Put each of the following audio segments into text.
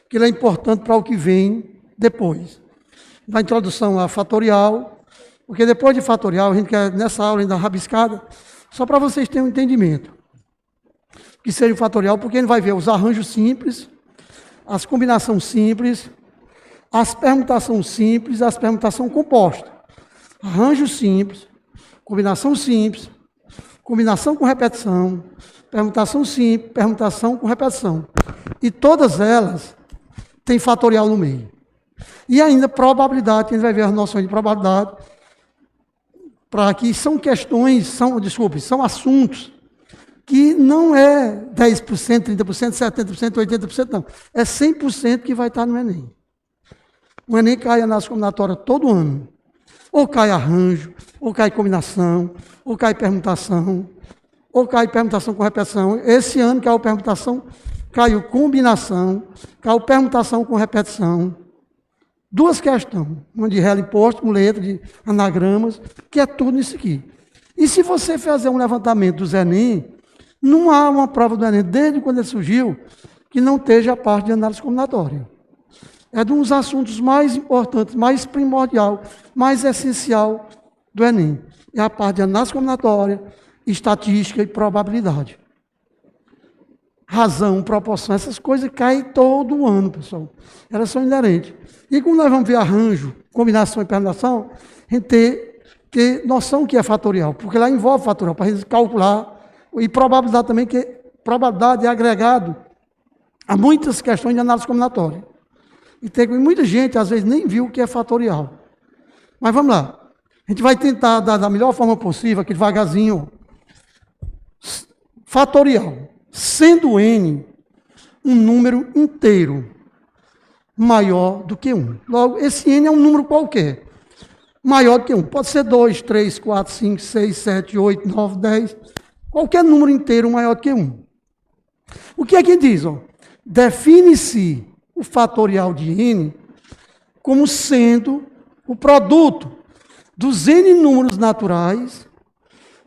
que ele é importante para o que vem depois. Na introdução a fatorial, porque depois de fatorial, a gente quer, nessa aula ainda rabiscada, só para vocês terem um entendimento. Que seja o fatorial, porque ele vai ver os arranjos simples, as combinações simples, as permutações simples, as permutações compostas. Arranjo simples, combinação simples, combinação com repetição, permutação simples, permutação com repetição. E todas elas têm fatorial no meio. E ainda probabilidade, a gente vai ver as noções de probabilidade, para que são questões, são assuntos que não é 10%, 30%, 70%, 80%, não. É 100% que vai estar no Enem. O Enem cai análise combinatória todo ano. Ou cai arranjo, ou cai combinação, ou cai permutação, ou cai permutação com repetição. Esse ano caiu permutação, caiu combinação, caiu permutação com repetição. Duas questões, uma de réu imposto, com letra, de anagramas, que é tudo isso aqui. E se você fazer um levantamento dos Enem, não há uma prova do Enem, desde quando ele surgiu, que não esteja a parte de análise combinatória. É um dos assuntos mais importantes, mais primordial, mais essencial do Enem. É a parte de análise combinatória, estatística e probabilidade. Razão, proporção, essas coisas caem todo ano, pessoal. Elas são inerentes. E como nós vamos ver arranjo, combinação e permutação, a gente ter noção que é fatorial, porque lá envolve fatorial, para a gente calcular, e probabilidade também, que probabilidade é agregado a muitas questões de análise combinatória. E tem muita gente, às vezes, nem viu o que é fatorial. Mas vamos lá. A gente vai tentar dar da melhor forma possível, aqui devagarzinho. Fatorial. Sendo n um número inteiro maior do que 1. Logo, esse n é um número qualquer. Maior do que 1. Pode ser 2, 3, 4, 5, 6, 7, 8, 9, 10. Qualquer número inteiro maior do que 1. O que é que diz? Define-se o fatorial de n como sendo o produto dos n números naturais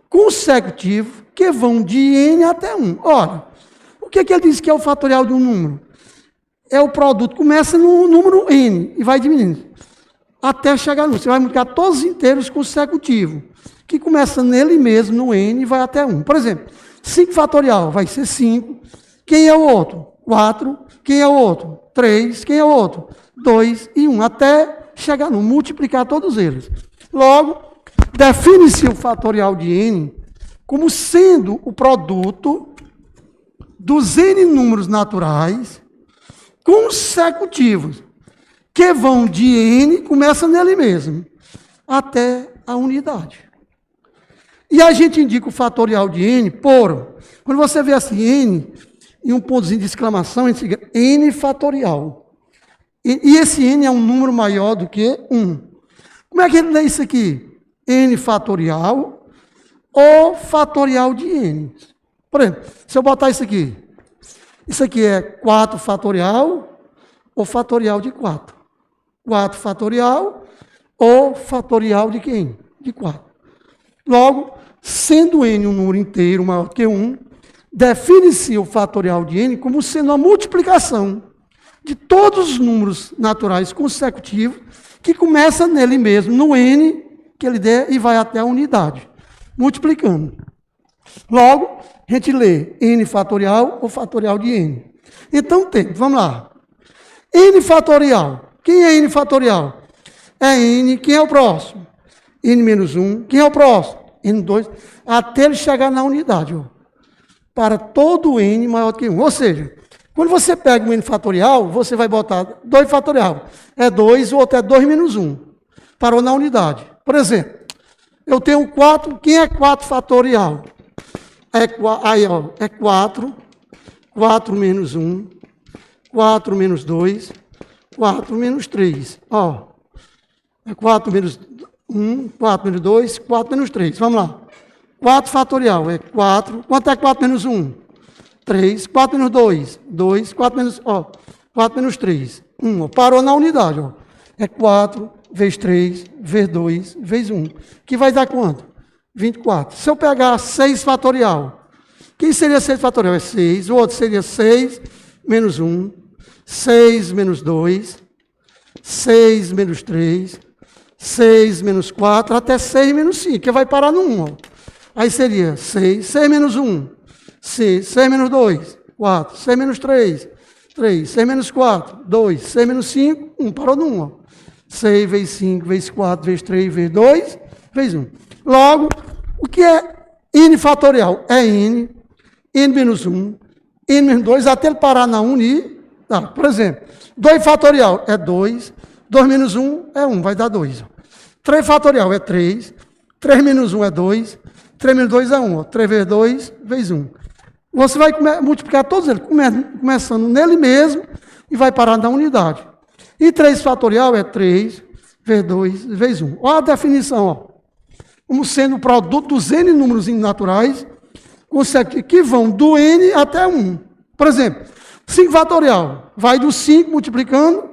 consecutivos que vão de n até 1. Ora, o que é que ele diz que é o fatorial de um número? É o produto, começa no número n e vai diminuindo até chegar no. Você vai multiplicar todos os inteiros consecutivos, que começa nele mesmo, no n, e vai até 1. Por exemplo, 5 fatorial vai ser 5. Quem é o outro? 4. Quem é o outro? 3. Quem é o outro? 2 e 1. Até chegar no multiplicar todos eles. Logo, define-se o fatorial de n como sendo o produto dos n números naturais consecutivos, que vão de n, começa nele mesmo, até a unidade. E a gente indica o fatorial de n por, quando você vê assim, n, e um pontozinho de exclamação, a gente diz n fatorial. E esse n é um número maior do que 1. Como é que ele lê isso aqui? N fatorial ou fatorial de n. Por exemplo, se eu botar isso aqui é 4 fatorial ou fatorial de 4. 4 fatorial ou fatorial de quem? De 4. Logo, sendo n um número inteiro maior que 1, define-se o fatorial de n como sendo a multiplicação de todos os números naturais consecutivos que começa nele mesmo, no n que ele der, e vai até a unidade, multiplicando. Logo, a gente lê n fatorial ou fatorial de n. Então, vamos lá. N fatorial. Quem é n fatorial? É n, quem é o próximo? N menos 1. Quem é o próximo? N2. Até ele chegar na unidade. Para todo n maior que 1. Ou seja, quando você pega um n fatorial, você vai botar 2 fatorial. É 2, o outro é 2 menos 1. Parou na unidade. Por exemplo, eu tenho 4. Quem é 4 fatorial? É 4. 4 menos 1. 4 menos 2. 4 menos 3. É 4 menos 1, 4 menos 2, 4 menos 3. Vamos lá. 4 fatorial é 4. Quanto é 4 menos 1? 3. 4 menos 2? 2. 4 menos 3. 1. Parou na unidade. É 4 vezes 3, vezes 2, vezes 1. Que vai dar quanto? 24. Se eu pegar 6 fatorial, quem seria 6 fatorial? É 6. O outro seria 6 menos 1, 6 menos 2, 6 menos 3, 6 menos 4, até 6 menos 5, que vai parar no 1. Ó. Aí seria 6, 6 menos 1, 6, 6 menos 2, 4, 6 menos 3, 3, 6 menos 4, 2, 6 menos 5, 1, parou no 1. Ó. 6 vezes 5, vezes 4, vezes 3, vezes 2, vezes 1. Logo, o que é n fatorial? É n menos 1, n menos 2, até ele parar na unidade. Tá, por exemplo, 2 fatorial é 2, 2 menos 1 é 1, vai dar 2. Ó. 3 fatorial é 3, 3 menos 1 é 2, 3 menos 2 é 1. Ó. 3 vezes 2, vezes 1. Você vai multiplicar todos eles, começando nele mesmo, e vai parar na unidade. E 3 fatorial é 3, vezes 2, vezes 1. Olha a definição, ó. Como sendo o produto dos n números naturais, que vão do n até 1. Por exemplo, 5 fatorial vai do 5 multiplicando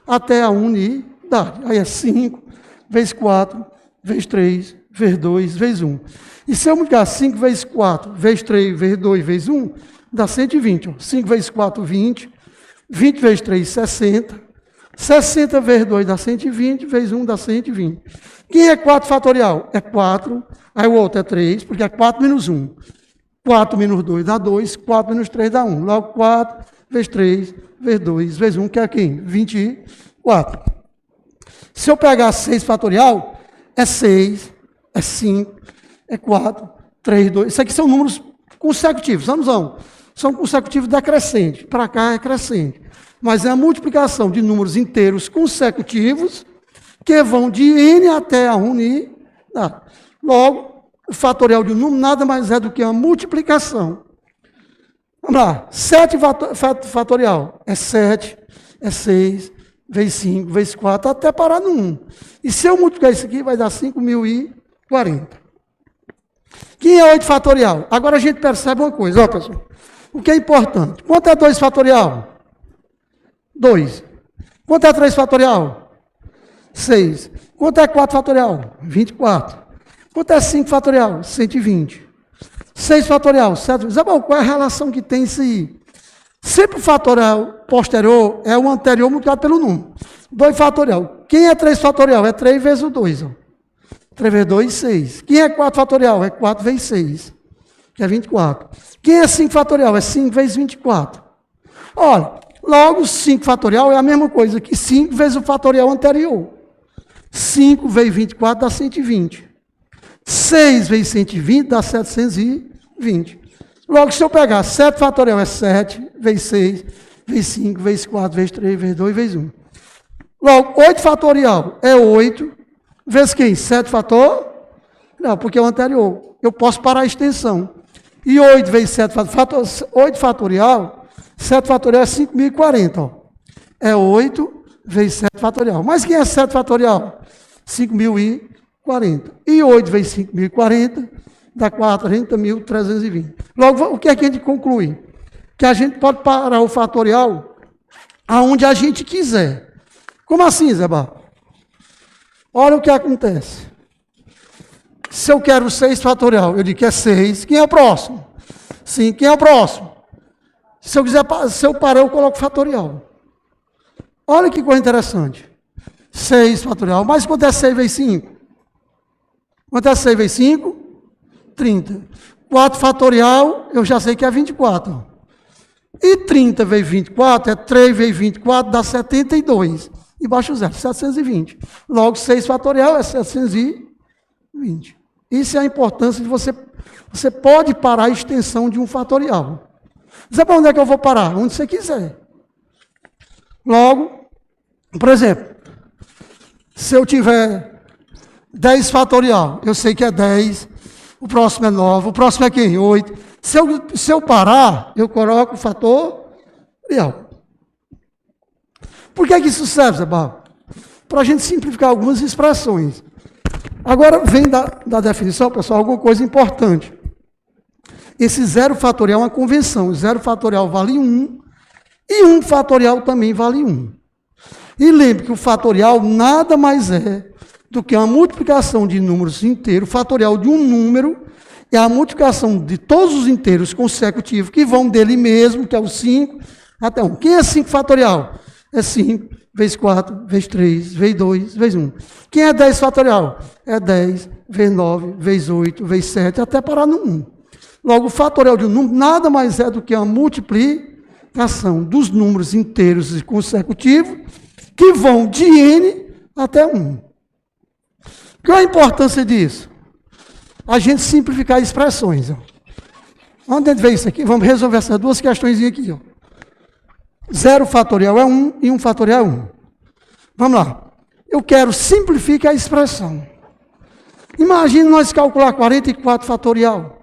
até a unidade. Aí é 5, vezes 4, vezes 3, vezes 2, vezes 1. E se eu multiplicar 5 vezes 4, vezes 3, vezes 2, vezes 1, dá 120. Ó. 5 vezes 4, 20. 20 vezes 3, 60. 60 vezes 2 dá 120, vezes 1 dá 120. Quem é 4 fatorial? É 4. Aí o outro é 3, porque é 4 menos 1. 4 menos 2 dá 2, 4 menos 3 dá 1. Logo, 4 vezes 3, vezes 2, vezes 1, que é quem? 24. Se eu pegar 6 fatorial, é 6, é 5, é 4, 3, 2. Isso aqui são números consecutivos, são consecutivos decrescentes. Para cá é crescente. Mas é a multiplicação de números inteiros consecutivos que vão de n até a unidade. Logo, o fatorial de um número nada mais é do que uma multiplicação. Vamos lá. 7 fatorial é 7, é 6, vezes 5, vezes 4, até parar no 1. E se eu multiplicar isso aqui, vai dar 5.040. Quem é 8 fatorial? Agora a gente percebe uma coisa, ó, pessoal. O que é importante? Quanto é 2 fatorial? 2. Quanto é 3 fatorial? 6. Quanto é 4 fatorial? 24. Quanto é 5 fatorial? 120. 6 fatorial? 7. Zé, bom, qual é a relação que tem isso aí? Sempre o fatorial posterior é o anterior multiplicado pelo número. 2 fatorial. Quem é 3 fatorial? É 3 vezes o 2. Ó. 3 vezes 2, 6. Quem é 4 fatorial? É 4 vezes 6, que é 24. Quem é 5 fatorial? É 5 vezes 24. Olha, logo 5 fatorial é a mesma coisa que 5 vezes o fatorial anterior. 5 vezes 24 dá 120. 6 vezes 120 dá 720. Logo, se eu pegar 7 fatorial é 7, vezes 6, vezes 5, vezes 4, vezes 3, vezes 2, vezes 1. Logo, 8 fatorial é 8, vezes quem? 7 fator? Não, porque é o anterior. Eu posso parar a extensão. E 8 vezes 7 fatorial, 8 fatorial, 7 fatorial é 5.040. Ó. É 8 vezes 7 fatorial. Mas quem é 7 fatorial? 5.040. E 8 vezes 5.040 dá 40.320. Logo, o que é que a gente conclui? Que a gente pode parar o fatorial aonde a gente quiser. Como assim, Zé Barro? Olha o que acontece. Se eu quero 6 fatorial, eu digo que é 6. Quem é o próximo? 5. Quem é o próximo? Se eu parar, eu coloco fatorial. Olha que coisa interessante. 6 fatorial. Mas quanto é 6 vezes 5? Quanto é 6 vezes 5? 30. 4 fatorial, eu já sei que é 24. E 30 vezes 24 é 3 vezes 24, dá 72. E baixa o zero, 720. Logo, 6 fatorial é 720. Isso é a importância de você pode parar a extensão de um fatorial. Zé, para onde é que eu vou parar? Onde você quiser. Logo, por exemplo, se eu tiver 10 fatorial, eu sei que é 10, o próximo é 9, o próximo é quem? 8. Se eu parar, eu coloco o fatorial. Por que isso serve, Zé Barro? Para a gente simplificar algumas expressões. Agora, vem da definição, pessoal, alguma coisa importante. Esse zero fatorial é uma convenção. Zero fatorial vale 1 e 1 fatorial também vale 1. E lembre que o fatorial nada mais é do que uma multiplicação de números inteiros. O fatorial de um número é a multiplicação de todos os inteiros consecutivos que vão dele mesmo, que é o 5, até 1. Quem é 5 fatorial? É 5 vezes 4, vezes 3, vezes 2, vezes 1. Quem é 10 fatorial? É 10 vezes 9, vezes 8, vezes 7, até parar no 1. Logo, o fatorial de um número nada mais é do que uma multiplicação dos números inteiros e consecutivos que vão de n até 1. Qual a importância disso? A gente simplificar expressões. Ó. Onde a gente vê isso aqui? Vamos resolver essas duas questões aqui. Ó. 0 fatorial é 1 e 1 fatorial é 1. Vamos lá. Eu quero simplificar a expressão. Imagine nós calcular 44 fatorial.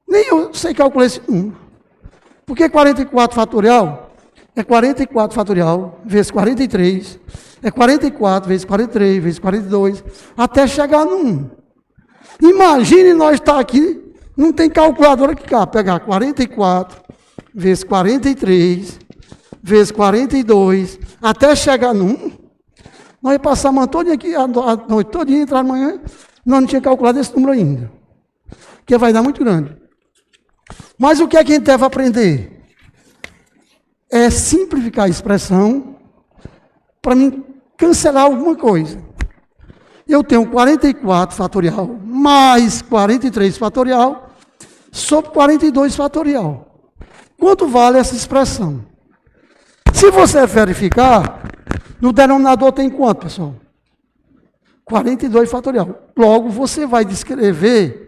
Nem eu sei calcular esse número. Porque 44 fatorial é 44 fatorial vezes 43, é 44 vezes 43, vezes 42, até chegar no 1. Imagine nós estar aqui, não tem calculadora que cá, pegar 44 vezes 43, vezes 42, até chegar no 1. Nós ia passar a manhã toda aqui, a noite toda, entrar amanhã, nós não tínhamos calculado esse número ainda. Porque vai dar muito grande. Mas o que é que a gente deve aprender? É simplificar a expressão para mim cancelar alguma coisa. Eu tenho 44 fatorial mais 43 fatorial sobre 42 fatorial. Quanto vale essa expressão? Se você verificar, no denominador tem quanto, pessoal? 42 fatorial. Logo, você vai descrever,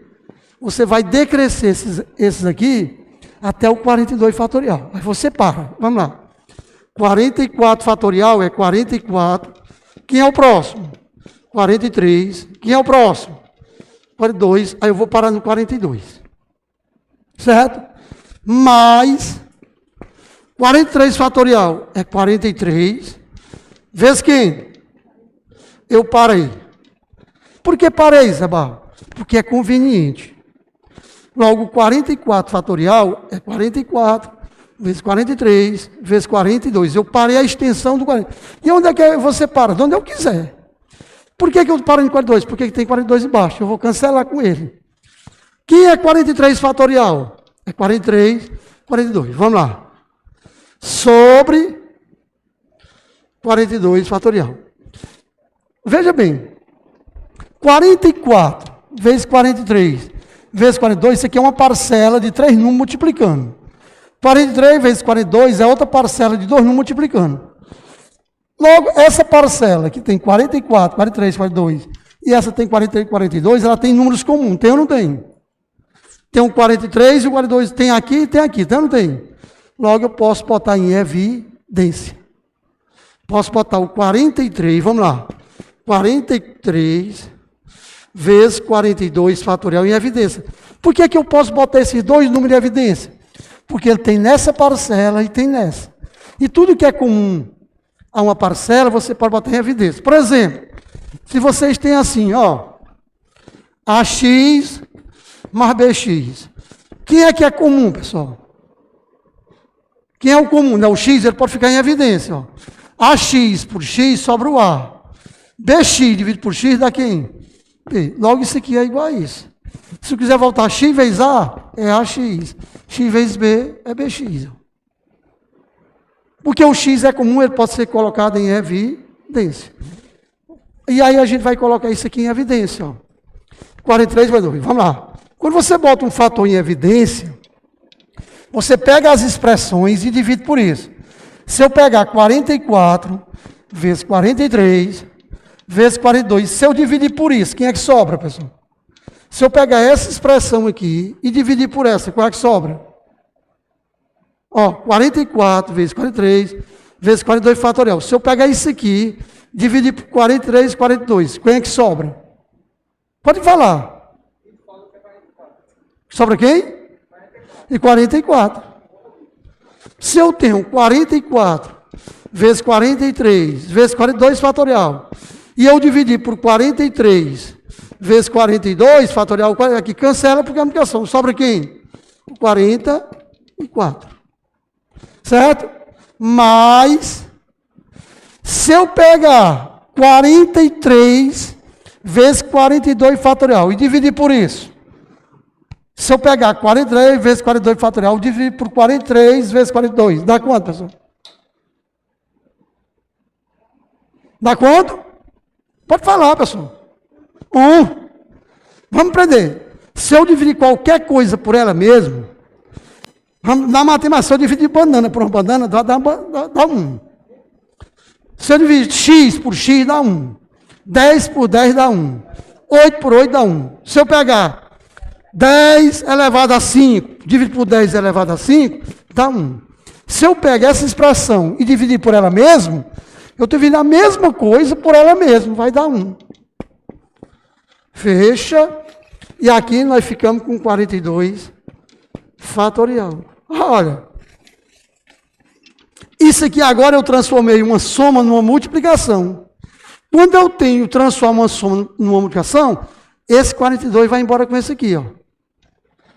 você vai decrescer esses aqui até o 42 fatorial. Aí você para. Vamos lá. 44 fatorial é 44. Quem é o próximo? 43. Quem é o próximo? 42. Aí eu vou parar no 42. Certo? Mais 43 fatorial é 43. Vezes quem? Eu parei. Por que parei, Zé Barro? Porque é conveniente. Logo, 44 fatorial é 44, vezes 43, vezes 42. Eu parei a extensão do 40. E onde é que você para? De onde eu quiser. Por que eu paro em 42? Porque tem 42 embaixo. Eu vou cancelar com ele. Quem é 43 fatorial? É 43, 42. Vamos lá. Sobre 42 fatorial. Veja bem. 44 vezes 43 vezes 42, isso aqui é uma parcela de 3 números multiplicando. 43 vezes 42 é outra parcela de 2 números multiplicando. Logo, essa parcela que tem 44, 43, 42, e essa tem 43, 42, ela tem números comuns. Tem ou não tem? Tem o 43 e o 42, tem aqui e tem aqui. Tem ou não tem? Logo, eu posso botar em evidência. Posso botar o 43, vamos lá. 43 vezes 42 fatorial em evidência. Por que eu posso botar esses dois números em evidência? Porque ele tem nessa parcela e tem nessa. E tudo que é comum a uma parcela, você pode botar em evidência. Por exemplo, se vocês têm assim, ó, AX mais BX. Quem é que é comum, pessoal? Quem é o comum? Não, o X ele pode ficar em evidência. Ó. AX por X sobra o A. BX dividido por X dá quem? B. Logo, isso aqui é igual a isso. Se eu quiser voltar X vezes A, é AX. X vezes B é BX. Porque o X é comum, ele pode ser colocado em evidência. E aí a gente vai colocar isso aqui em evidência. Ó. 43 vai 2. Vamos lá. Quando você bota um fator em evidência, você pega as expressões e divide por isso. Se eu pegar 44 vezes 43 vezes 42, se eu dividir por isso, quem é que sobra, pessoal? Se eu pegar essa expressão aqui e dividir por essa, qual é que sobra? Ó, 44 vezes 43 vezes 42 fatorial. Se eu pegar isso aqui, dividir por 43 e 42, quem é que sobra? Pode falar. Sobra quem? E 44. Se eu tenho 44 vezes 43 vezes 42 fatorial, e eu dividir por 43 vezes 42 fatorial, aqui cancela porque é uma multiplicação. Sobra quem? 44. Certo? Mas, se eu pegar 43 vezes 42 fatorial e dividir por isso, Se eu pegar 43 vezes 42 fatorial, dividir por 43 vezes 42, dá quanto, pessoal? Dá quanto? Pode falar, pessoal. 1. Vamos aprender. Se eu dividir qualquer coisa por ela mesma, na matemática, se eu dividir banana por uma banana, dá 1. Se eu dividir x por x, dá 1. 10 por 10 dá 1. 8 por 8 dá 1. Se eu pegar 10 elevado a 5, dividir por 10 elevado a 5, dá 1. Se eu pegar essa expressão e dividir por ela mesma, eu divido a mesma coisa por ela mesma, vai dar 1. Fecha. E aqui nós ficamos com 42 fatorial. Olha. Isso aqui agora eu transformei uma soma numa multiplicação. Quando eu transformo uma soma numa multiplicação, esse 42 vai embora com esse aqui, ó.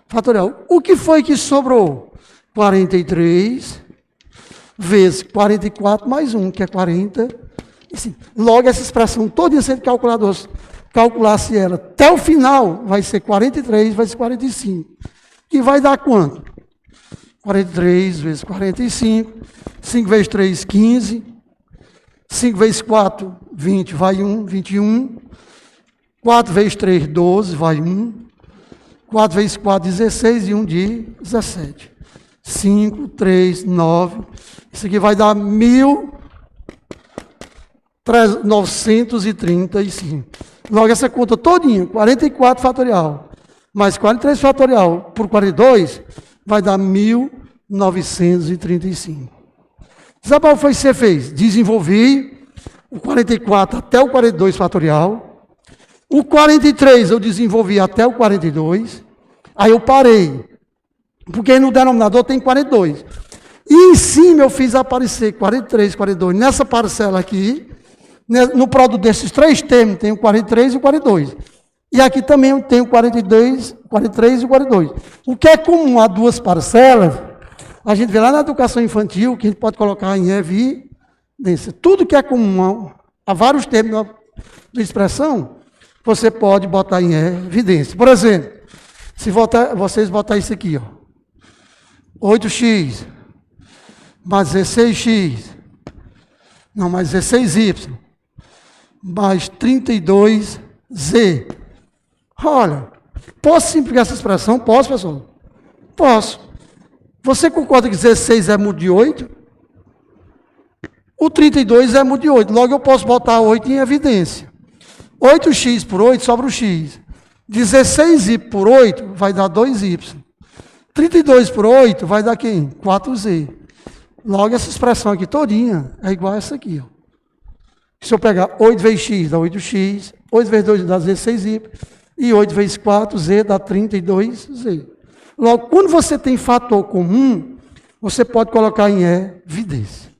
Fatorial. O que foi que sobrou? 43 vezes 44 mais 1, que é 40. Assim, logo essa expressão toda sendo calculasse ela até o final, vai ser 43 vezes 45. Que vai dar quanto? 43 vezes 45. 5 vezes 3, 15. 5 vezes 4, 20, vai 1, 21. 4 vezes 3, 12, vai 1. 4 vezes 4, 16 e 1 de 17. 5, 3, 9. Isso aqui vai dar 1.935. Logo essa conta todinha, 44 fatorial, mais 43 fatorial por 42, vai dar 1.935. Sabe qual foi que você fez? Desenvolvi o 44 até o 42 fatorial. O 43 eu desenvolvi até o 42. Aí eu parei. Porque no denominador tem 42. E em cima eu fiz aparecer 43, 42. Nessa parcela aqui, no produto desses três termos, tem o 43 e o 42. E aqui também eu tenho o 42, 43 e o 42. O que é comum a duas parcelas, a gente vê lá na educação infantil, que a gente pode colocar em evidência. Tudo que é comum a vários termos de expressão, você pode botar em evidência. Por exemplo, se vocês botarem isso aqui, ó, 8x mais 16x, não, mais 16y, mais 32z. Olha, posso simplificar essa expressão? Posso, pessoal? Posso. Você concorda que 16 é mudo de 8? O 32 é mudo de 8. Logo eu posso botar 8 em evidência. 8x por 8 sobra o x. 16y por 8 vai dar 2y. 32 por 8 vai dar quem? 4z. Logo essa expressão aqui todinha é igual a essa aqui, ó. Se eu pegar 8 vezes x dá 8x, 8 vezes 2 dá 16y, e 8 vezes 4z dá 32z. Logo, quando você tem fator comum, você pode colocar em evidência.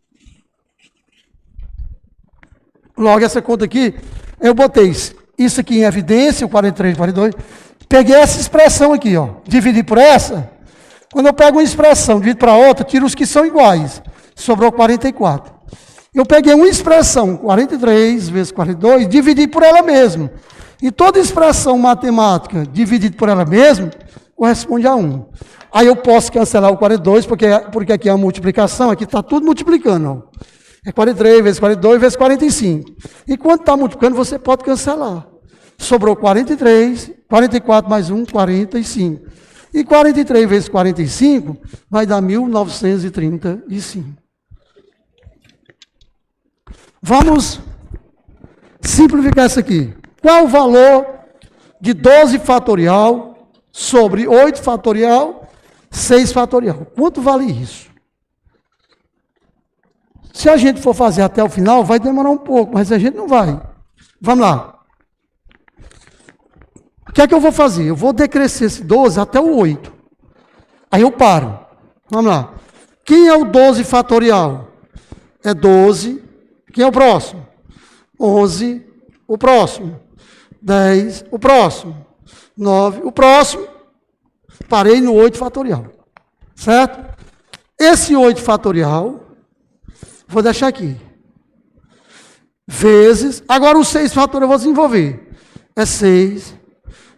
Logo, essa conta aqui, eu botei isso aqui em evidência, o 43, 42, peguei essa expressão aqui, ó, dividi por essa. Quando eu pego uma expressão, divido para outra, tiro os que são iguais, sobrou 44. Eu peguei uma expressão, 43 vezes 42, dividi por ela mesma. E toda expressão matemática dividida por ela mesma, corresponde a 1. Aí eu posso cancelar o 42, porque aqui é a multiplicação, aqui está tudo multiplicando. Ó. É 43 vezes 42 vezes 45. E quando está multiplicando, você pode cancelar. Sobrou 43, 44 mais 1, 45. E 43 vezes 45 vai dar 1935. Vamos simplificar isso aqui. Qual o valor de 12 fatorial sobre 8 fatorial, 6 fatorial? Quanto vale isso? Se a gente for fazer até o final, vai demorar um pouco, mas a gente não vai. Vamos lá. O que é que eu vou fazer? Eu vou decrescer esse 12 até o 8. Aí eu paro. Vamos lá. Quem é o 12 fatorial? É 12. Quem é o próximo? 11. O próximo? 10. O próximo? 9. O próximo? Parei no 8 fatorial. Certo? Esse 8 fatorial, vou deixar aqui. Vezes. Agora o 6 fatorial eu vou desenvolver. É 6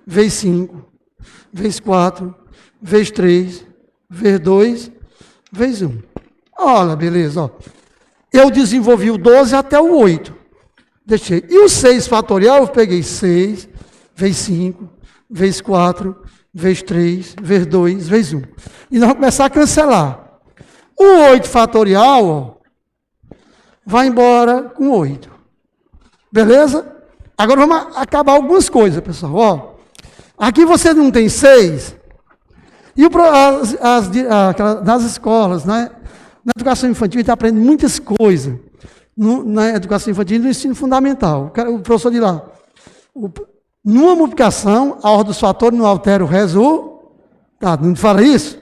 vezes 5, vezes 4, vezes 3, vezes 2, vezes 1. Olha, beleza, ó. Eu desenvolvi o 12 até o 8. Deixei. E o 6 fatorial, eu peguei 6, vezes 5, vezes 4, vezes 3, vezes 2, vezes 1. E nós vamos começar a cancelar. O 8 fatorial, ó, vai embora com 8. Beleza? Agora vamos acabar algumas coisas, pessoal. Ó, aqui você não tem 6. E nas escolas, né? Na educação infantil, a gente aprende muitas coisas. Na educação infantil e no ensino fundamental. O professor diz lá, numa multiplicação, a ordem dos fatores não altera o resultado. Não fala isso?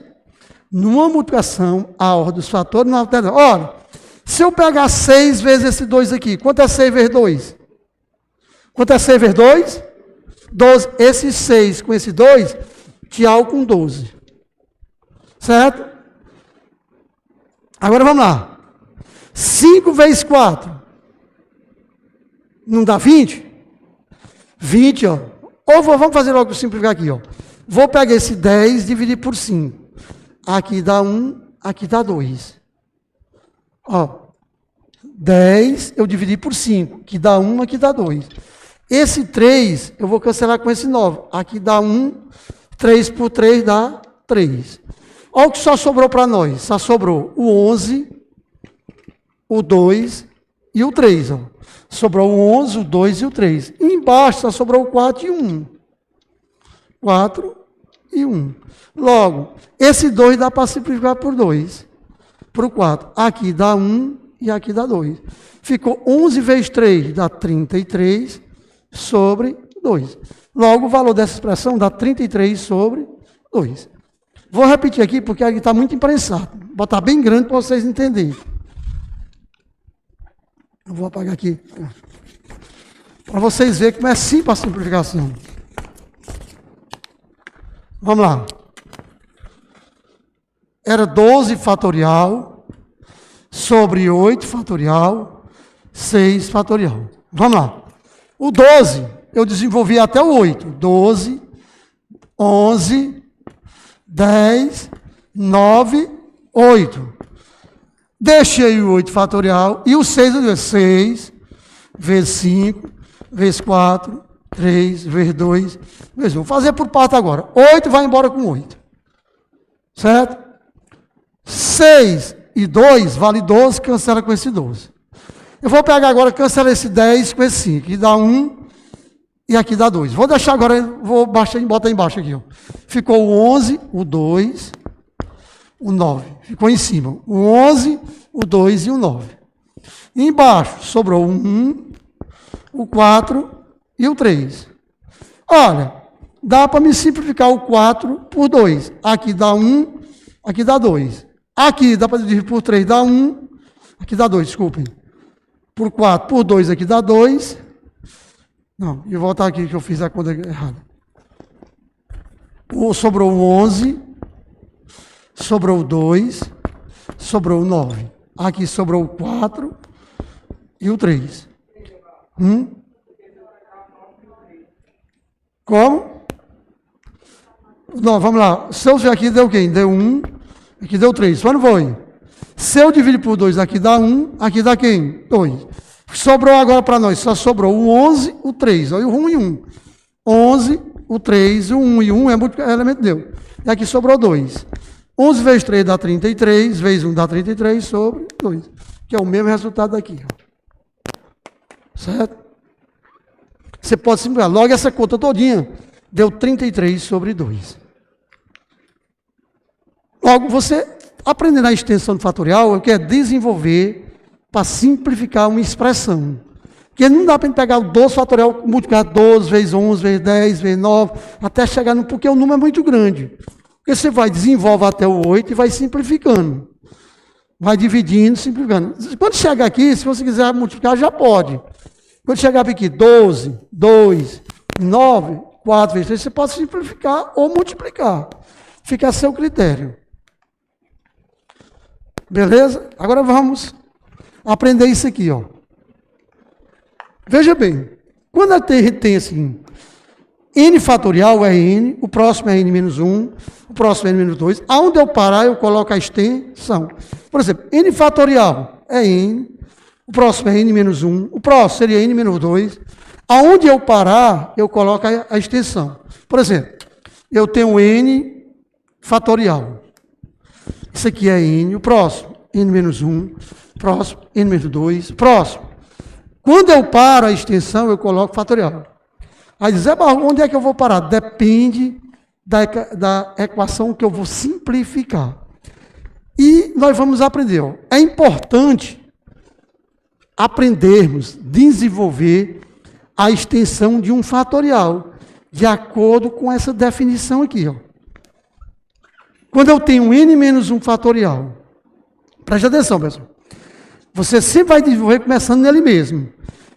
Numa multiplicação, a ordem dos fatores não altera. Olha, se eu pegar 6 vezes esse 2 aqui, quanto é 6 vezes 2? Quanto é 6 vezes 2? 12. Esse 6 com esse 2, tchau com 12. Certo? Agora vamos lá. 5 vezes 4. Não dá 20? 20, ó. Ou vamos fazer logo simplificar aqui, ó. Vou pegar esse 10 e dividir por 5. Aqui dá 1, aqui dá 2. Ó. 10 eu dividi por 5. Aqui dá 1, aqui dá 2. Esse 3 eu vou cancelar com esse 9. Aqui dá 1, 3 por 3 dá 3. Olha o que só sobrou para nós. Só sobrou o 11, o 2 e o 3. Ó. Sobrou o 11, o 2 e o 3. E embaixo só sobrou o 4 e o 1. 4 e 1. Logo, esse 2 dá para simplificar por 2. Por 4. Aqui dá 1 e aqui dá 2. Ficou 11 vezes 3 dá 33 sobre 2. Logo, o valor dessa expressão dá 33 sobre 2. Vou repetir aqui, porque aqui está muito imprensado. Vou botar bem grande para vocês entenderem. Eu vou apagar aqui. Para vocês verem como é simples a simplificação. Vamos lá. Era 12 fatorial sobre 8 fatorial, 6 fatorial. Vamos lá. O 12, eu desenvolvi até o 8. 12, 11, 10, 9, 8. Deixei o 8 fatorial e o 6, eu digo 6 vezes 5, vezes 4, 3, vezes 2, vezes 1. Vou fazer por parte agora. 8 vai embora com 8. Certo? 6 e 2 vale 12, cancela com esse 12. Eu vou pegar agora, cancela esse 10 com esse 5. Aqui dá 1 e aqui dá 2. Vou deixar agora, vou botar embaixo aqui. Ó. Ficou o 11, o 2, o 9. Ficou em cima. O 11, o 2 e o 9. E embaixo sobrou o 1, o 4 e o 3. Olha, dá para me simplificar o 4 por 2. Aqui dá 1, aqui dá 2. Aqui dá para dividir por 3, dá 1. Aqui dá 2, desculpem. Por 4, por 2 aqui dá 2. Não, e voltar aqui que eu fiz a conta errada. Sobrou o 11, sobrou o 2, sobrou o 9. Aqui sobrou o 4 e o 3. Como? Não, vamos lá. Se eu aqui deu quem? Deu 1, aqui deu 3. Quando foi? Se eu dividir por 2, aqui dá 1, aqui dá quem? 2. Sobrou agora para nós, só sobrou o 11, o 3, olha o 1 e 1. 11, o 3, o 1 e 1 é elemento deu. E aqui sobrou 2. 11 vezes 3 dá 33, vezes 1 dá 33 sobre 2. Que é o mesmo resultado daqui. Ó. Certo? Você pode simplificar. Logo essa conta todinha deu 33 sobre 2. Logo, você aprendendo a extensão do fatorial, quer desenvolver para simplificar uma expressão. Porque não dá para pegar o 12 fatorial, multiplicar 12 vezes 11, vezes 10, vezes 9, até chegar no... Porque o número é muito grande. Porque você vai, desenvolve até o 8 e vai simplificando. Vai dividindo, simplificando. Quando chegar aqui, se você quiser multiplicar, já pode. Quando chegar aqui, 12, 2, 9, 4 vezes 3, você pode simplificar ou multiplicar. Fica a seu critério. Beleza? Agora vamos aprender isso aqui, ó. Veja bem, quando a gente tem assim, N fatorial é N, o próximo é N menos 1, o próximo é N menos 2. Aonde eu parar, eu coloco a extensão. Por exemplo, N fatorial é N, o próximo é N menos 1, o próximo seria N menos 2. Aonde eu parar, eu coloco a extensão. Por exemplo, eu tenho N fatorial. Isso aqui é N, o próximo, N menos 1, próximo, N menos 2, próximo. Quando eu paro a extensão, eu coloco fatorial. Aí diz, onde é que eu vou parar? Depende da equação que eu vou simplificar. E nós vamos aprender. Ó. É importante aprendermos, desenvolver a extensão de um fatorial, de acordo com essa definição aqui. Ó. Quando eu tenho n menos 1 fatorial, preste atenção, pessoal. Você sempre vai desenvolver começando nele mesmo.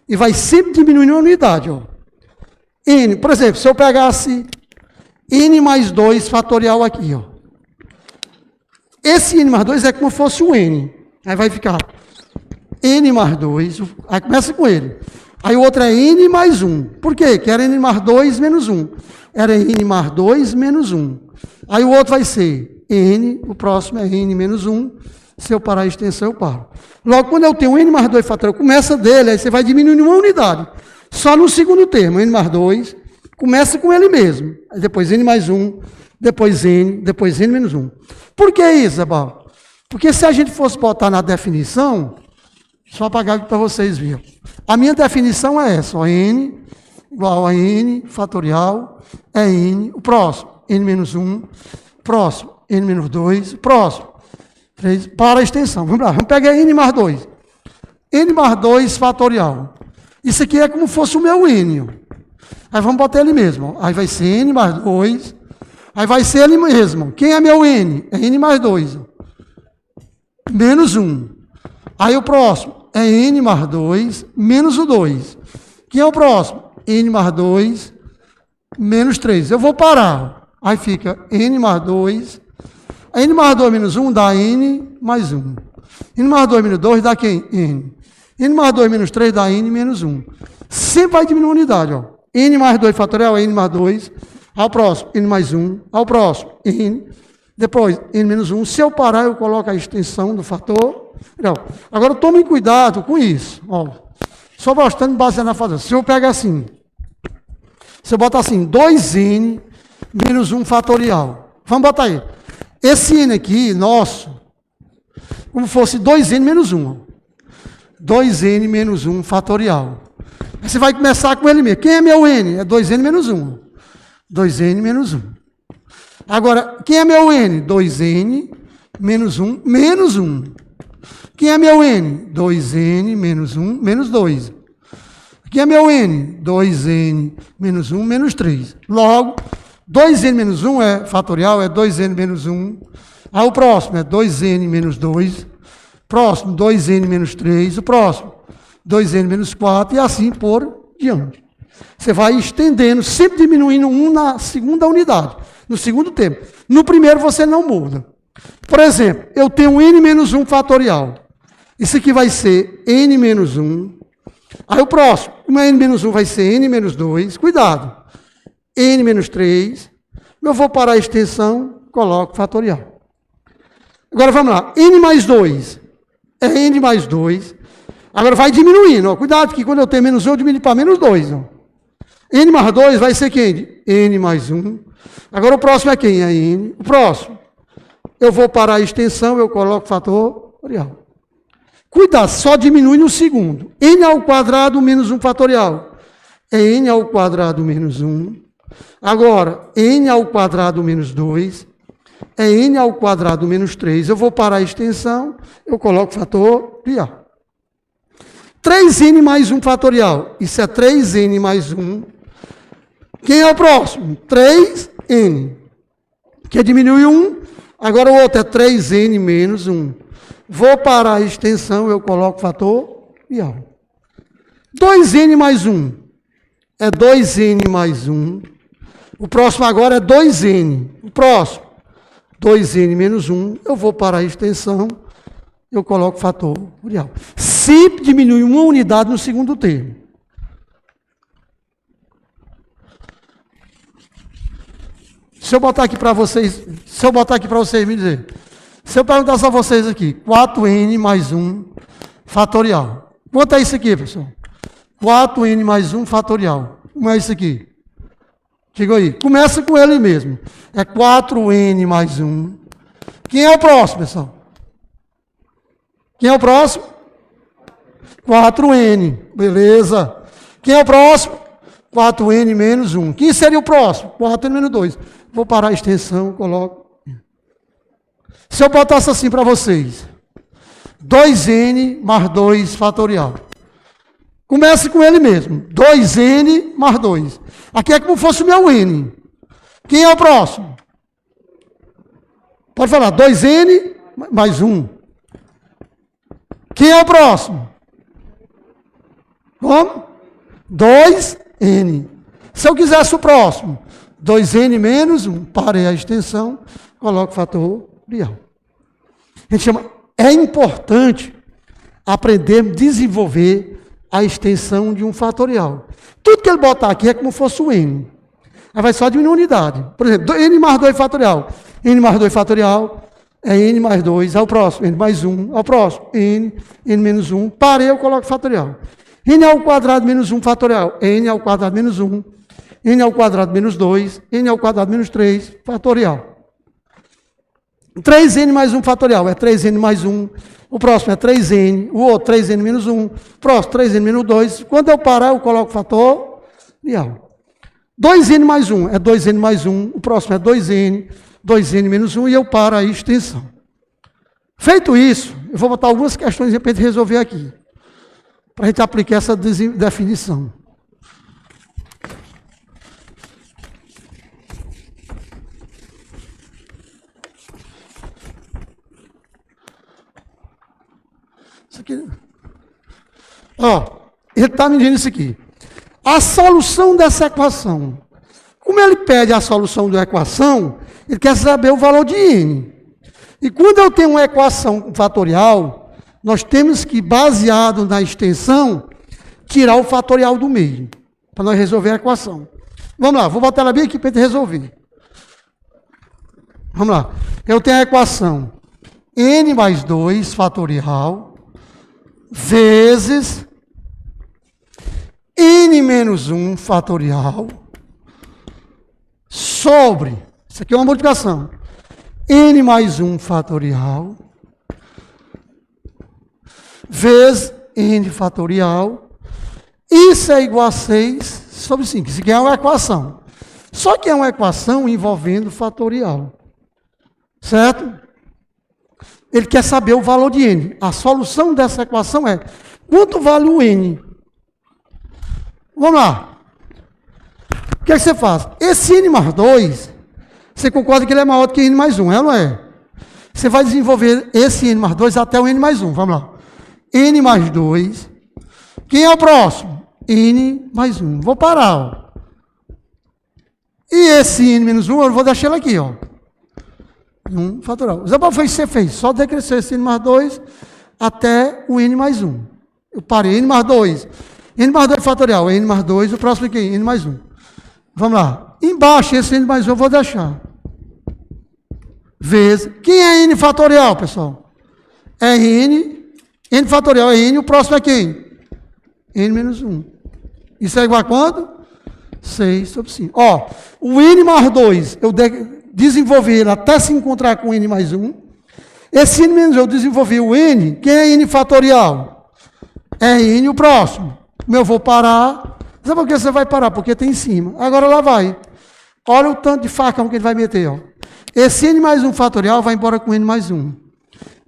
E vai sempre diminuindo a unidade. Ó. N, por exemplo, se eu pegasse n mais 2 fatorial aqui. Ó. Esse n mais 2 é como se fosse o n. Aí vai ficar n mais 2, aí começa com ele. Aí o outro é n mais 1. Por quê? Que era n mais 2 menos 1. Era n mais 2 menos 1. Aí o outro vai ser n, o próximo é n menos 1. Se eu parar a extensão, eu paro. Logo, quando eu tenho n mais 2 fatorial, começa dele, aí você vai diminuindo uma unidade. Só no segundo termo, n mais 2, começa com ele mesmo. Aí depois n mais 1, depois n menos 1. Por que isso, Zabal? Porque se a gente fosse botar na definição, só apagar aqui para vocês verem. A minha definição é essa, ó, n igual a n fatorial é n, o próximo, n menos 1, próximo, n menos 2, próximo, 3, para a extensão. Vamos lá, vamos pegar n mais 2. N mais 2 fatorial. Isso aqui é como se fosse o meu n. Aí vamos botar ele mesmo. Ó. Aí vai ser n mais 2. Aí vai ser ele mesmo. Quem é meu n? É n mais 2. Menos 1. Aí o próximo é n mais 2 menos o 2. Quem é o próximo? N mais 2 menos 3. Eu vou parar. Aí fica n mais 2. N mais 2 menos 1 dá n mais 1. N mais 2 menos 2 dá quem? N. N mais 2 menos 3 dá n menos 1. Sempre vai diminuir a unidade. Ó. N mais 2 fatorial é n mais 2. Ao próximo, n mais 1. Ao próximo, n. Depois, n menos 1. Se eu parar, eu coloco a extensão do fator. Não. Agora, tomem cuidado com isso. Ó. Só bastante baseado na fator. Se eu pegar assim, se eu botar assim, 2n menos 1 fatorial. Vamos botar aí. Esse n aqui, nosso, como fosse 2n menos 1. 2n menos 1 fatorial. Aí você vai começar com ele mesmo. Quem é meu n? É 2n menos 1. 2n menos 1. Agora, quem é meu n? 2n menos 1 menos 1. Quem é meu n? 2n menos 1 menos 2. Quem é meu n? 2n menos 1 menos 3. Logo, 2n menos 1 é fatorial, é 2n menos 1. Aí o próximo é 2n menos 2. Próximo, 2n menos 3. O próximo, 2n menos 4. E assim por diante. Você vai estendendo, sempre diminuindo 1 na segunda unidade. No segundo tempo. No primeiro você não muda. Por exemplo, eu tenho n menos 1 fatorial. Isso aqui vai ser n menos 1. Aí o próximo, como é n menos 1, vai ser n menos 2. Cuidado. N menos 3. Eu vou parar a extensão, coloco fatorial. Agora vamos lá. N mais 2 é n mais 2. Agora vai diminuindo. Ó. Cuidado que quando eu tenho menos 1, eu diminuo para menos 2. Ó. N mais 2 vai ser quem? N mais 1. Agora o próximo é quem? É n. O próximo. Eu vou parar a extensão, eu coloco fatorial. Cuidado, só diminui no segundo. N ao quadrado menos 1 fatorial. É n ao quadrado menos 1. Agora, n ao quadrado menos 2. É n ao quadrado menos 3. Eu vou parar a extensão, eu coloco fatorial. 3n mais 1 fatorial. Isso é 3n mais 1. Quem é o próximo? 3n. Que diminui 1. Agora o outro é 3n menos 1. Vou parar a extensão, eu coloco fatorial. 2n mais 1 é 2n mais 1. O próximo agora é 2n. O próximo, 2n menos 1. Eu vou parar a extensão, eu coloco fatorial. Sempre diminui uma unidade no segundo termo. Se eu botar aqui para vocês, me dizer, se eu perguntasse a vocês aqui, 4n mais 1 fatorial. Quanto é isso aqui, pessoal? 4n mais 1 fatorial. Como é isso aqui? Chegou aí. Começa com ele mesmo. É 4n mais 1. Quem é o próximo, pessoal? Quem é o próximo? 4n. Beleza. Quem é o próximo? 4n menos 1. Quem seria o próximo? 4n menos 2. Vou parar a extensão, coloco. Se eu botasse assim para vocês, 2n mais 2 fatorial. Comece com ele mesmo. 2n mais 2. Aqui é como se fosse o meu n. Quem é o próximo? Pode falar. 2n mais 1. Quem é o próximo? Como? 2n. Se eu quisesse o próximo, 2n menos 1. Parei a extensão, coloco o fatorial. A gente chama... É importante aprender a desenvolver a extensão de um fatorial. Tudo que ele botar aqui é como se fosse o n. Aí vai só diminuir a unidade. Por exemplo, n mais 2 fatorial. N mais 2 fatorial é n mais 2. Ao próximo, n mais 1. Ao próximo, n menos 1. Parei, eu coloco fatorial. N ao quadrado menos 1 fatorial. N ao quadrado menos 1. N ao quadrado menos 2. N ao quadrado menos 3 fatorial. 3n mais 1 fatorial é 3n mais 1. O próximo é 3n. O outro, 3n menos 1. O próximo, 3n menos 2. Quando eu parar, eu coloco fatorial. 2n mais 1 é 2n mais 1. O próximo é 2n. 2n menos 1. E eu paro a extensão. Feito isso, eu vou botar algumas questões para a gente resolver aqui. Para a gente aplicar essa definição. Isso aqui. Ó, ele está me dizendo isso aqui. A solução dessa equação. Como ele pede a solução da equação, ele quer saber o valor de n. E quando eu tenho uma equação fatorial, nós temos que, baseado na extensão, tirar o fatorial do meio, para nós resolver a equação. Vamos lá, vou botar ela bem aqui para a gente resolver. Vamos lá. Eu tenho a equação n mais 2 fatorial vezes n menos 1 fatorial sobre, isso aqui é uma multiplicação, n mais 1 fatorial vezes n fatorial, isso é igual a 6 sobre 5. Isso aqui é uma equação. Só que é uma equação envolvendo fatorial. Certo? Ele quer saber o valor de n. A solução dessa equação é, quanto vale o n? Vamos lá. O que é que você faz? Esse n mais 2, você concorda que ele é maior do que n mais 1, é ou não é? Você vai desenvolver esse n mais 2 até o n mais 1. Vamos lá. N mais 2. Quem é o próximo? N mais 1. Vou parar, ó. E esse n menos 1, eu vou deixar ele aqui, ó. 1 fatorial. Qual foi que você fez? Só decresceu esse n mais 2 até o n mais 1. Eu parei, n mais 2. N mais 2 fatorial, n mais 2, o próximo aqui, n mais 1. Vamos lá. Embaixo, esse n mais 1 eu vou deixar. Vezes. Quem é n fatorial, pessoal? É n. N fatorial é n, o próximo é quem? N menos 1. Isso é igual a quanto? 6 sobre 5. Ó, o n mais 2, eu desenvolvi ele até se encontrar com n mais 1. Esse n menos 1, eu desenvolvi o n. Quem é n fatorial? É n o próximo. Eu vou parar. Sabe por que você vai parar? Porque tem em cima. Agora lá vai. Olha o tanto de facão que ele vai meter. Ó. Esse n mais 1 fatorial vai embora com n mais 1.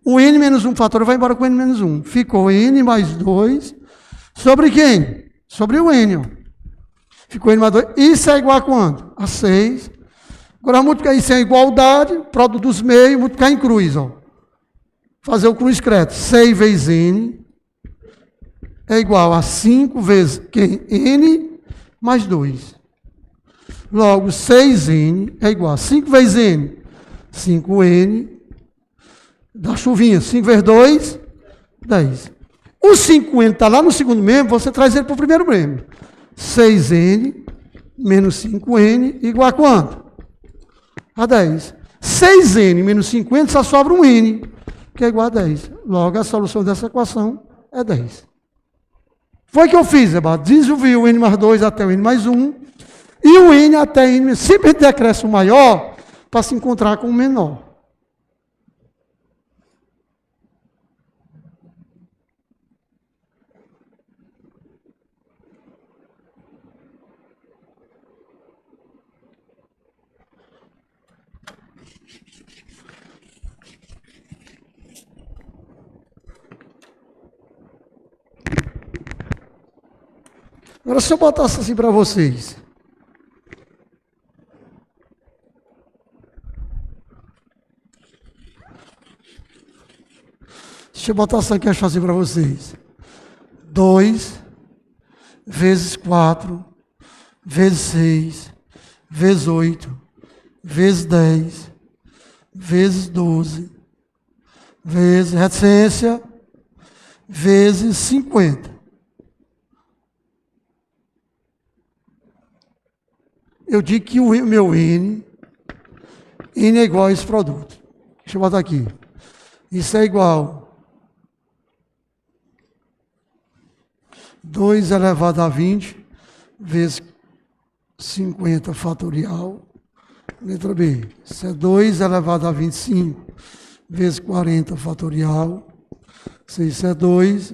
O n menos 1 fatorial vai embora com n menos 1. Ficou n mais 2 sobre quem? Sobre o n. Ó. Ficou n mais 2. Isso é igual a quanto? A 6. Agora, multiplicar isso é igualdade, produto dos meios, multiplicar em cruz. Ó. Fazer o cruz creto. 6 vezes n é igual a 5 vezes quem? N mais 2. Logo, 6n é igual a 5 vezes n. 5n. Da chuvinha. 5 vezes 2, 10. O 5n está lá no segundo membro, você traz ele para o primeiro membro. 6n menos 5n igual a quanto? a 10. 6n menos 50 só sobra um n, que é igual a 10. Logo, a solução dessa equação é 10. Foi o que eu fiz, desenvolvi o n mais 2 até o n mais 1, e o n até n, sempre decresce o maior, para se encontrar com o menor. Agora, se eu botasse assim para vocês. Deixa eu botar isso aqui, acho assim para vocês. 2 vezes 4, vezes 6, vezes 8, vezes 10, vezes 12, vezes reticência, vezes 50. Eu digo que o meu n é igual a esse produto. Deixa eu botar aqui. Isso é igual 2 elevado a 20 vezes 50 fatorial. Letra B. Isso é 2 elevado a 25 vezes 40 fatorial. Isso é 2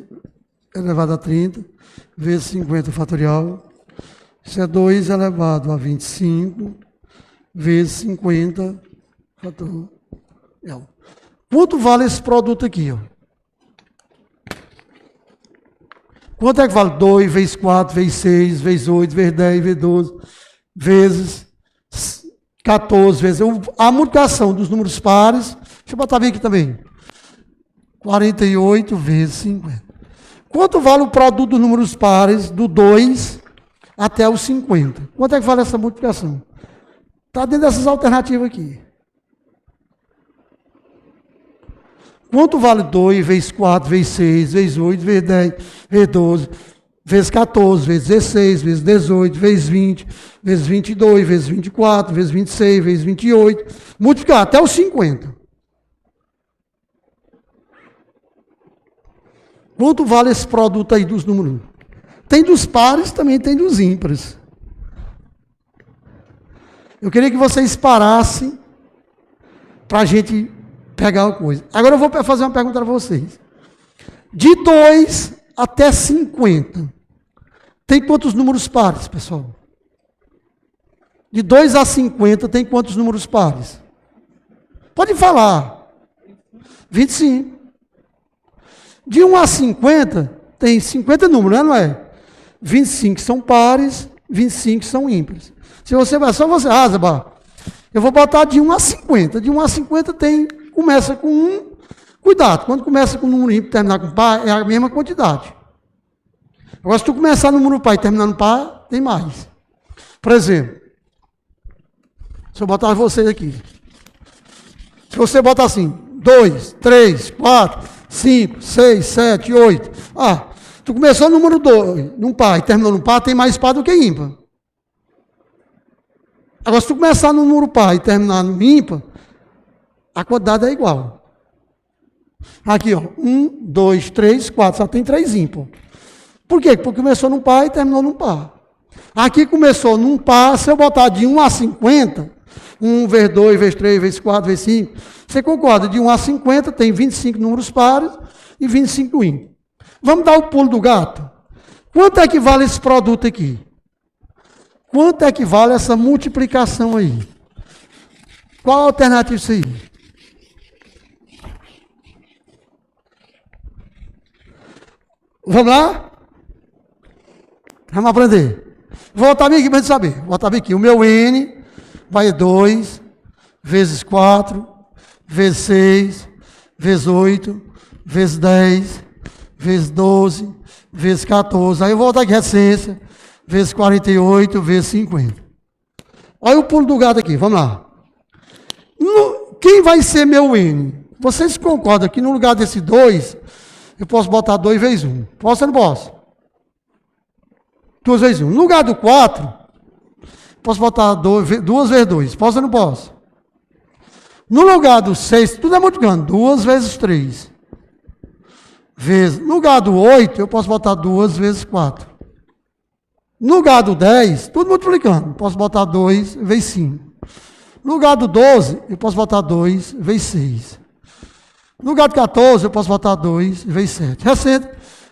elevado a 30 vezes 50 fatorial. Isso é 2 elevado a 25 vezes 50 fatorial. Quanto vale esse produto aqui? Ó? Quanto é que vale? 2 vezes 4, vezes 6, vezes 8, vezes 10, vezes 12, vezes 14, vezes... A multiplicação dos números pares, deixa eu botar bem aqui também. 48 vezes 50. Quanto vale o produto dos números pares, do 2 até os 50? Quanto é que vale essa multiplicação? Está dentro dessas alternativas aqui. Quanto vale 2 vezes 4, vezes 6, vezes 8, vezes 10, vezes 12, vezes 14, vezes 16, vezes 18, vezes 20, vezes 22, vezes 24, vezes 26, vezes 28, multiplicar até os 50. Quanto vale esse produto aí dos números? Tem dos pares, também tem dos ímpares. Eu queria que vocês parassem para a gente pegar uma coisa. Agora eu vou fazer uma pergunta para vocês. De 2 até 50, tem quantos números pares, pessoal? De 2 a 50, tem quantos números pares? Pode falar. 25. De 1 a 50, tem 50 números, não é? 25 são pares, 25 são ímpares. Se você vai, só você, Zeba, eu vou botar de 1 a 50. De 1 a 50 começa com 1. Cuidado, quando começa com um número ímpar e terminar com par, é a mesma quantidade. Agora, se tu começar no número par e terminar no par, tem mais. Por exemplo, se eu botar vocês aqui. Se você botar assim, 2, 3, 4, 5, 6, 7, 8. Tu começou no número 2, num par, e terminou no par, tem mais par do que ímpar. Agora, se tu começar no número par e terminar no ímpar, a quantidade é igual. Aqui, ó, 1, 2, 3, 4, só tem 3 ímpar. Por quê? Porque começou num par e terminou num par. Aqui começou num par, se eu botar de 1 a 50, 1 vezes 2, vezes 3, vezes 4, vezes 5, você concorda, de 1 a 50 tem 25 números pares e 25 ímpares. Vamos dar o pulo do gato? Quanto é que vale esse produto aqui? Quanto é que vale essa multiplicação aí? Qual a alternativa disso aí? Vamos lá? Vamos aprender. Vou voltar bem aqui para a gente saber. Vou voltar bem aqui. O meu N vai 2 vezes 4, vezes 6, vezes 8, vezes 10, vezes 12, vezes 14. Aí eu vou voltar aqui, reticência, vezes 48, vezes 50. Olha o pulo do gato aqui, vamos lá. Quem vai ser meu N? Vocês concordam que no lugar desse 2, eu posso botar 2 vezes 1. Posso ou não posso? 2 vezes 1. No lugar do 4, posso botar 2 vezes 2. Posso ou não posso? No lugar do 6, tudo é multiplicando. 2 vezes 3. Vezes. No lugar do 8, eu posso botar 2 vezes 4. No lugar do 10, tudo multiplicando. Posso botar 2 vezes 5. No lugar do 12, eu posso botar 2 vezes 6. No lugar do 14, eu posso botar 2 vezes 7. Recente,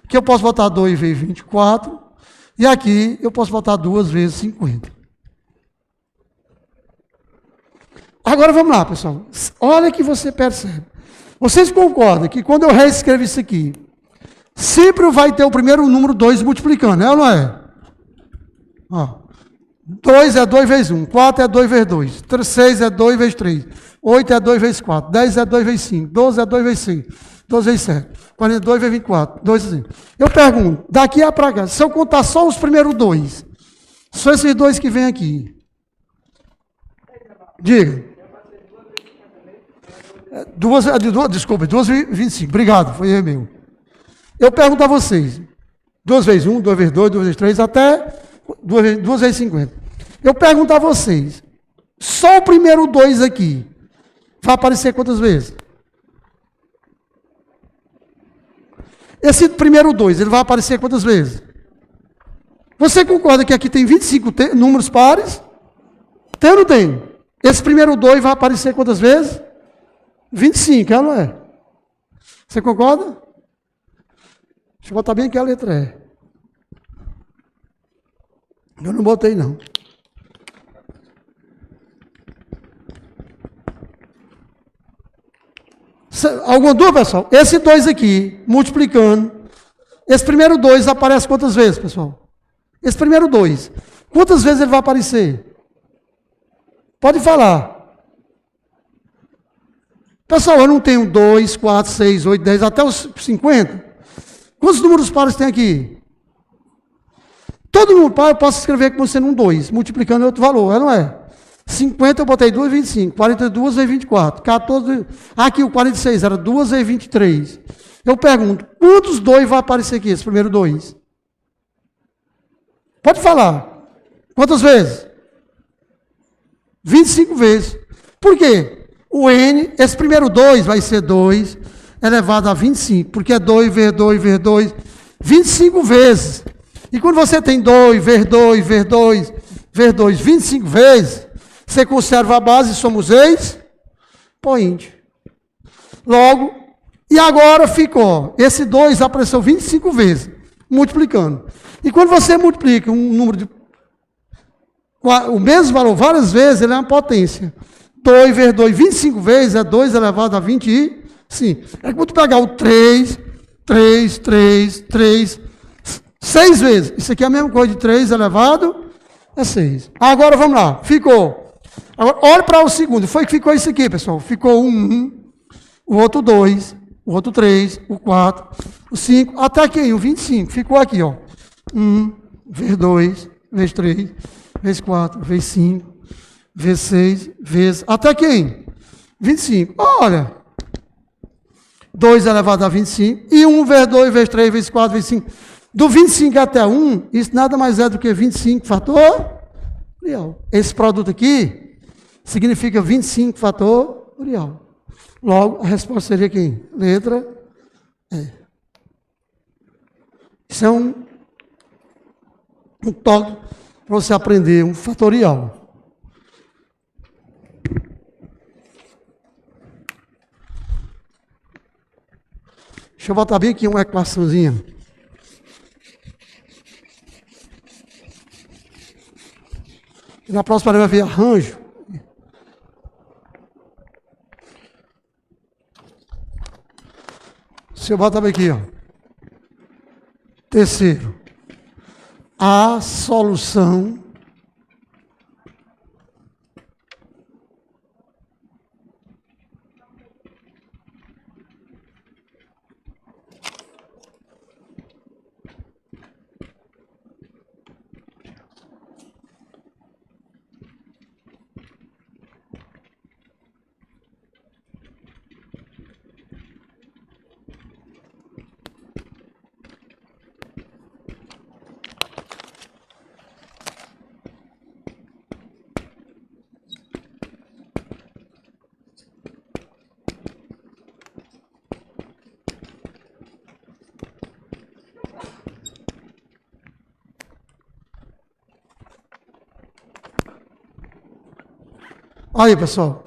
que eu posso botar 2 vezes 24. E aqui eu posso botar 2 vezes 50. Agora vamos lá, pessoal. Olha que você percebe. Vocês concordam que quando eu reescrevo isso aqui, sempre vai ter o primeiro número 2 multiplicando, é ou não é? Ó, 2 é 2 vezes 1, 4 é 2 vezes 2, 6 é 2 vezes 3, 8 é 2 vezes 4, 10 é 2 vezes 5, 12 é 2 vezes 6, 12 vezes 7, 42 vezes 24, 2 assim. Eu pergunto, daqui a para cá, se eu contar só os primeiros 2, só esses 2 que vêm aqui. Diga. Desculpa, 2 vezes 25, obrigado, foi erro meu. Eu pergunto a vocês, 2 vezes 1, 2 vezes 2, 2 vezes 3, até 2 vezes 50. Eu pergunto a vocês, só o primeiro 2 aqui, vai aparecer quantas vezes? Esse primeiro 2, ele vai aparecer quantas vezes? Você concorda que aqui tem 25 números pares? Tem ou não tem? Esse primeiro 2 vai aparecer quantas vezes? 25, é ou não é? Você concorda? Deixa eu botar bem aqui a letra E. Eu não botei, não. Alguma dúvida, pessoal? Esse 2 aqui, multiplicando, esse primeiro 2 aparece quantas vezes, pessoal? Esse primeiro 2. Quantas vezes ele vai aparecer? Pode falar. Pessoal, eu não tenho 2, 4, 6, 8, 10, até os 50. Quantos números pares tem aqui? Todo número par eu posso escrever como sendo um 2, multiplicando outro valor, não é? 50 eu botei 2 vezes 25, 42 vezes 24, 14, aqui o 46 era 2 vezes 23. Eu pergunto, quantos 2 vai aparecer aqui, esse primeiro 2? Pode falar. Quantas vezes? 25 vezes. Por quê? O N, esse primeiro 2 vai ser 2 elevado a 25, porque é 2 vezes 2 vezes 2, 25 vezes. E quando você tem 2 vezes 2 vezes 2 vezes 2, 25 vezes, você conserva a base e somos expoente. Logo, e agora ficou, esse 2 apareceu 25 vezes, multiplicando. E quando você multiplica um número de o mesmo valor várias vezes, ele é uma potência. 2 vezes 2, 25 vezes, é 2 elevado a 25. É que quando pegar o 3, 3, 3, 3, 6 vezes. Isso aqui é a mesma coisa de 3 elevado a 6. Agora vamos lá, ficou. Agora, olha para o segundo. Foi que ficou isso aqui, pessoal. Ficou o 1, o outro 2, o outro 3, o 4, o 5, até aqui, o 25. Ficou aqui, ó. 1, vezes 2, vezes 3, vezes 4, vezes 5, vezes 6, vezes... Até quem? 25. Olha. 2 elevado a 25. E 1 vezes 2, vezes 3, vezes 4, vezes 5. Do 25 até 1, isso nada mais é do que 25 fatorial. Esse produto aqui significa 25 fatorial. Logo, a resposta seria quem? Letra E. Isso é um toque para você aprender um fatorial. Deixa eu botar bem aqui uma equaçãozinha. E na próxima vai ver arranjo. Deixa eu botar bem aqui, ó. Terceiro. A solução Aí, pessoal,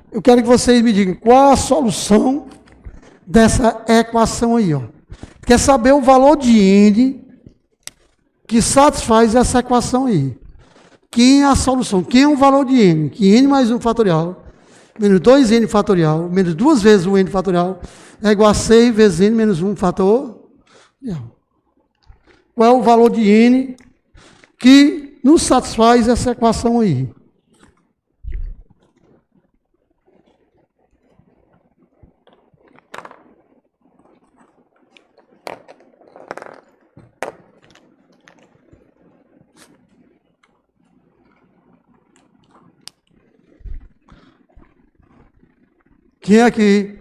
eu quero que vocês me digam qual a solução dessa equação aí, ó. Quer saber o valor de n que satisfaz essa equação aí. Quem é a solução? Quem é o valor de n? Que n mais 1 fatorial, menos 2n fatorial, menos 2 vezes o n fatorial, é igual a 6 vezes n menos 1 fatorial. Qual é o valor de n que nos satisfaz essa equação aí? Quem é que...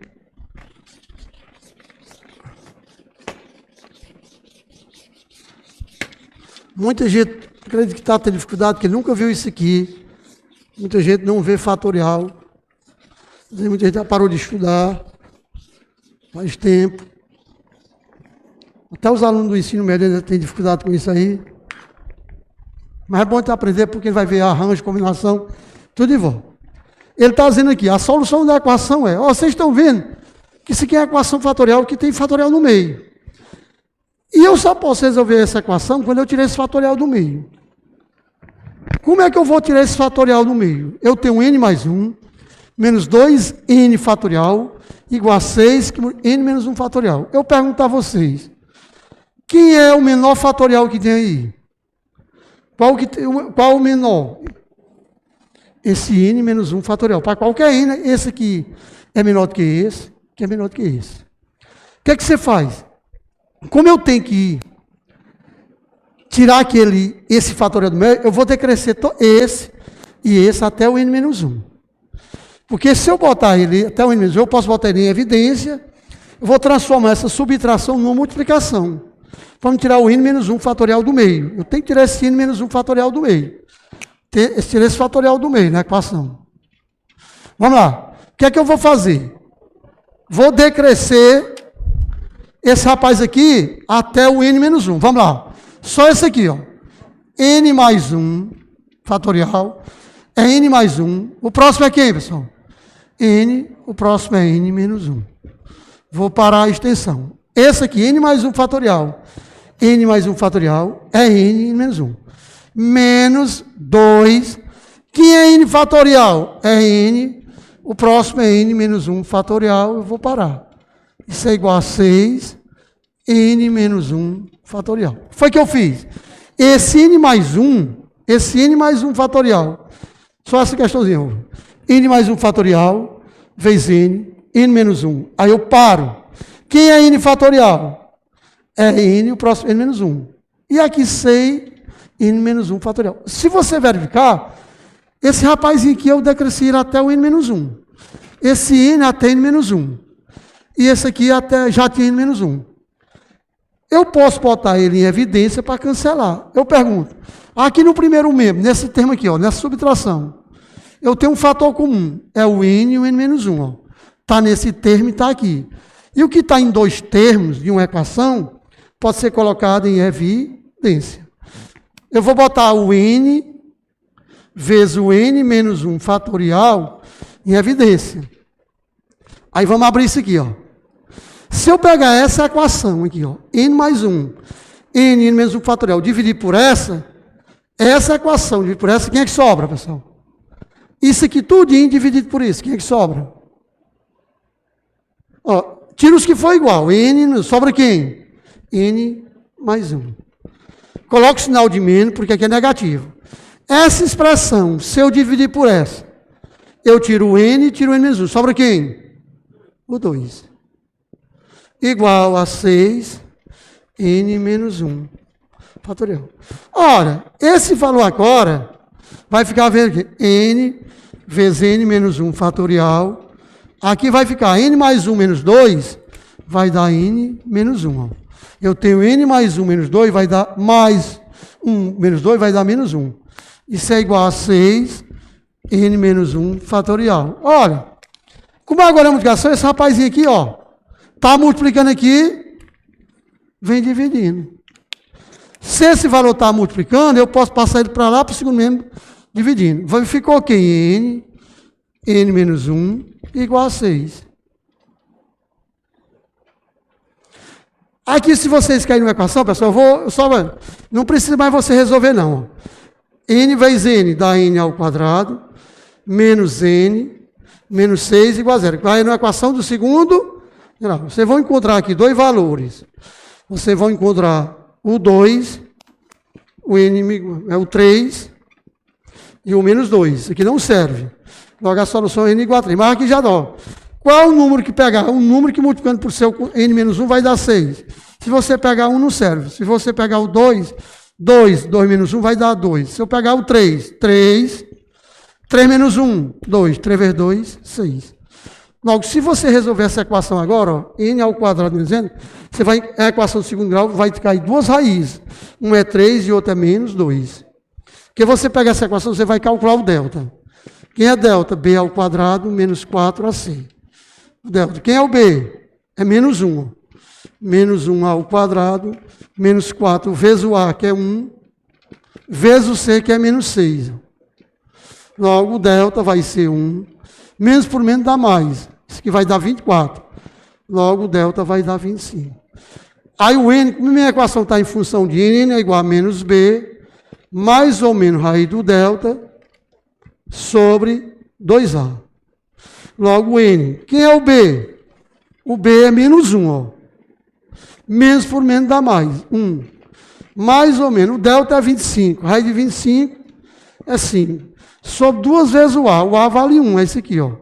Muita gente acredita que está tendo dificuldade, porque nunca viu isso aqui. Muita gente não vê fatorial. Muita gente já parou de estudar. Faz tempo. Até os alunos do ensino médio ainda têm dificuldade com isso aí. Mas é bom ele aprender, porque ele vai ver arranjo, combinação, tudo de volta. Ele está dizendo aqui, a solução da equação é, ó, vocês estão vendo que isso aqui é a equação fatorial que tem fatorial no meio. E eu só posso resolver essa equação quando eu tirar esse fatorial do meio. Como é que eu vou tirar esse fatorial do meio? Eu tenho n mais 1, menos 2n fatorial, igual a 6, n menos 1 fatorial. Eu pergunto a vocês, quem é o menor fatorial que tem aí? Qual o menor? Esse n menos 1 fatorial. Para qualquer n, esse aqui é menor do que esse, que é menor do que esse. O que é que você faz? Como eu tenho que tirar esse fatorial do meio, eu vou decrescer esse e esse até o n menos 1. Porque se eu botar ele até o n menos 1, eu posso botar ele em evidência, eu vou transformar essa subtração numa multiplicação. Vamos tirar o n menos 1 fatorial do meio. Eu tenho que tirar esse n menos 1 fatorial do meio. Tirar esse fatorial do meio na equação. Vamos lá. O que é que eu vou fazer? Vou decrescer esse rapaz aqui até o n menos 1. Vamos lá. Só esse aqui, ó. N mais 1 fatorial é n mais 1. O próximo é quem, pessoal? N. O próximo é n menos 1. Vou parar a extensão. Esse aqui, n mais 1 fatorial. N mais 1 fatorial é n menos 1. Menos 2. Quem é n fatorial? É n. O próximo é n menos 1 fatorial. Eu vou parar. Isso é igual a 6, n menos 1 fatorial. Foi o que eu fiz. Esse n mais 1 fatorial. Só essa questãozinha. N mais 1 fatorial, vezes n menos 1. Aí eu paro. Quem é n fatorial? É n, o próximo n menos 1. E aqui 6, n menos 1 fatorial. Se você verificar, esse rapazinho aqui eu decresci até o n menos 1. Esse n até n menos 1. E esse aqui até já tinha n menos 1. Eu posso botar ele em evidência para cancelar. Eu pergunto, aqui no primeiro membro, nesse termo aqui, ó, nessa subtração, eu tenho um fator comum, é o n e o n menos 1. Está nesse termo e está aqui. E o que está em dois termos de uma equação, pode ser colocado em evidência. Eu vou botar o n vezes o n menos 1 fatorial em evidência. Aí vamos abrir isso aqui, ó. Se eu pegar essa equação aqui, ó, n mais 1, n menos 1 fatorial, dividir por essa equação, dividir por essa, quem é que sobra, pessoal? Isso aqui tudinho dividido por isso, quem é que sobra? Ó, tira os que for igual, n, sobra quem? N mais 1. Coloca o sinal de menos, porque aqui é negativo. Essa expressão, se eu dividir por essa, eu tiro o n e tiro o n menos 1. Sobra quem? O 2. Igual a 6, n menos 1 fatorial. Ora, esse valor agora vai ficar vendo aqui, n vezes n menos 1 fatorial. Aqui vai ficar n mais 1 menos 2, vai dar n menos 1. Ó. Eu tenho n mais 1 menos 2, vai dar mais 1 menos 2, vai dar menos 1. Isso é igual a 6, n menos 1 fatorial. Olha, como agora é a multiplicação, esse rapazinho aqui, ó, está multiplicando aqui, vem dividindo. Se esse valor está multiplicando, eu posso passar ele para lá, para o segundo membro, dividindo. Ficou quem? N n menos 1 igual a 6. Aqui, se vocês caírem numa equação, pessoal, não precisa mais você resolver, não. N vezes n dá n ao quadrado, menos n, menos 6 igual a 0. Vai na equação do segundo grau. Vocês vão encontrar aqui dois valores. Vocês vão encontrar o 2, o n é o 3 e o menos 2. Isso aqui não serve. Logo a solução é n igual a 3. Mas aqui já dá. Qual o número que pegar? Um número que multiplicando por seu n menos 1 vai dar 6. Se você pegar 1, não serve. Se você pegar o 2 menos 1 vai dar 2. Se eu pegar o 3 menos 1, 2. 3 vezes 2, 6. Logo, se você resolver essa equação agora, ó, n ao quadrado menos n, você vai, a equação do segundo grau vai cair duas raízes. Uma é 3 e outra é menos 2. Porque você pegar essa equação, você vai calcular o delta. Quem é delta? B ao quadrado menos 4ac. Delta. Quem é o B? É menos 1. Menos 1 ao quadrado, menos 4 vezes o A, que é 1, vezes o C, que é menos 6. Logo, o delta vai ser 1. Menos por menos dá mais. Isso aqui vai dar 24. Logo, o delta vai dar 25. Aí o n, como minha equação está em função de n é igual a menos b, mais ou menos raiz do delta, sobre 2a. Logo, n. Quem é o b? O b é menos 1, ó. Menos por menos dá mais. 1. Mais ou menos. O delta é 25. Raiz de 25 é 5. Sobre 2 vezes o A. O A vale 1. É esse aqui, ó.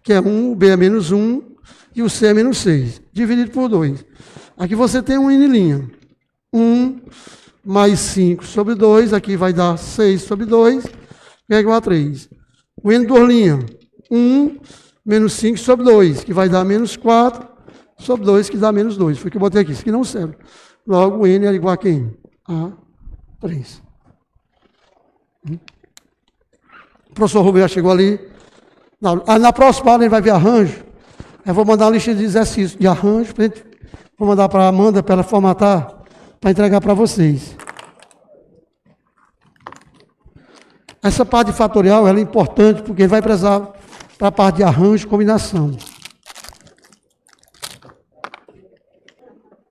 Que é 1, o B é menos 1 e o C é menos 6. Dividido por 2. Aqui você tem um n'. 1 mais 5 sobre 2. Aqui vai dar 6 sobre 2. Que é igual a 3. O n duas linhas. 1 menos 5 sobre 2. Que vai dar menos 4 sobre 2, que dá menos 2. Foi o que eu botei aqui. Isso aqui não serve. Logo, o n é igual a quem? A 3. O professor Rubem já chegou ali. Na próxima aula ele vai ver arranjo. Eu vou mandar uma lista de exercícios de arranjo. Vou mandar para a Amanda, para ela formatar, para entregar para vocês. Essa parte de fatorial ela é importante, porque vai precisar para a parte de arranjo e combinação.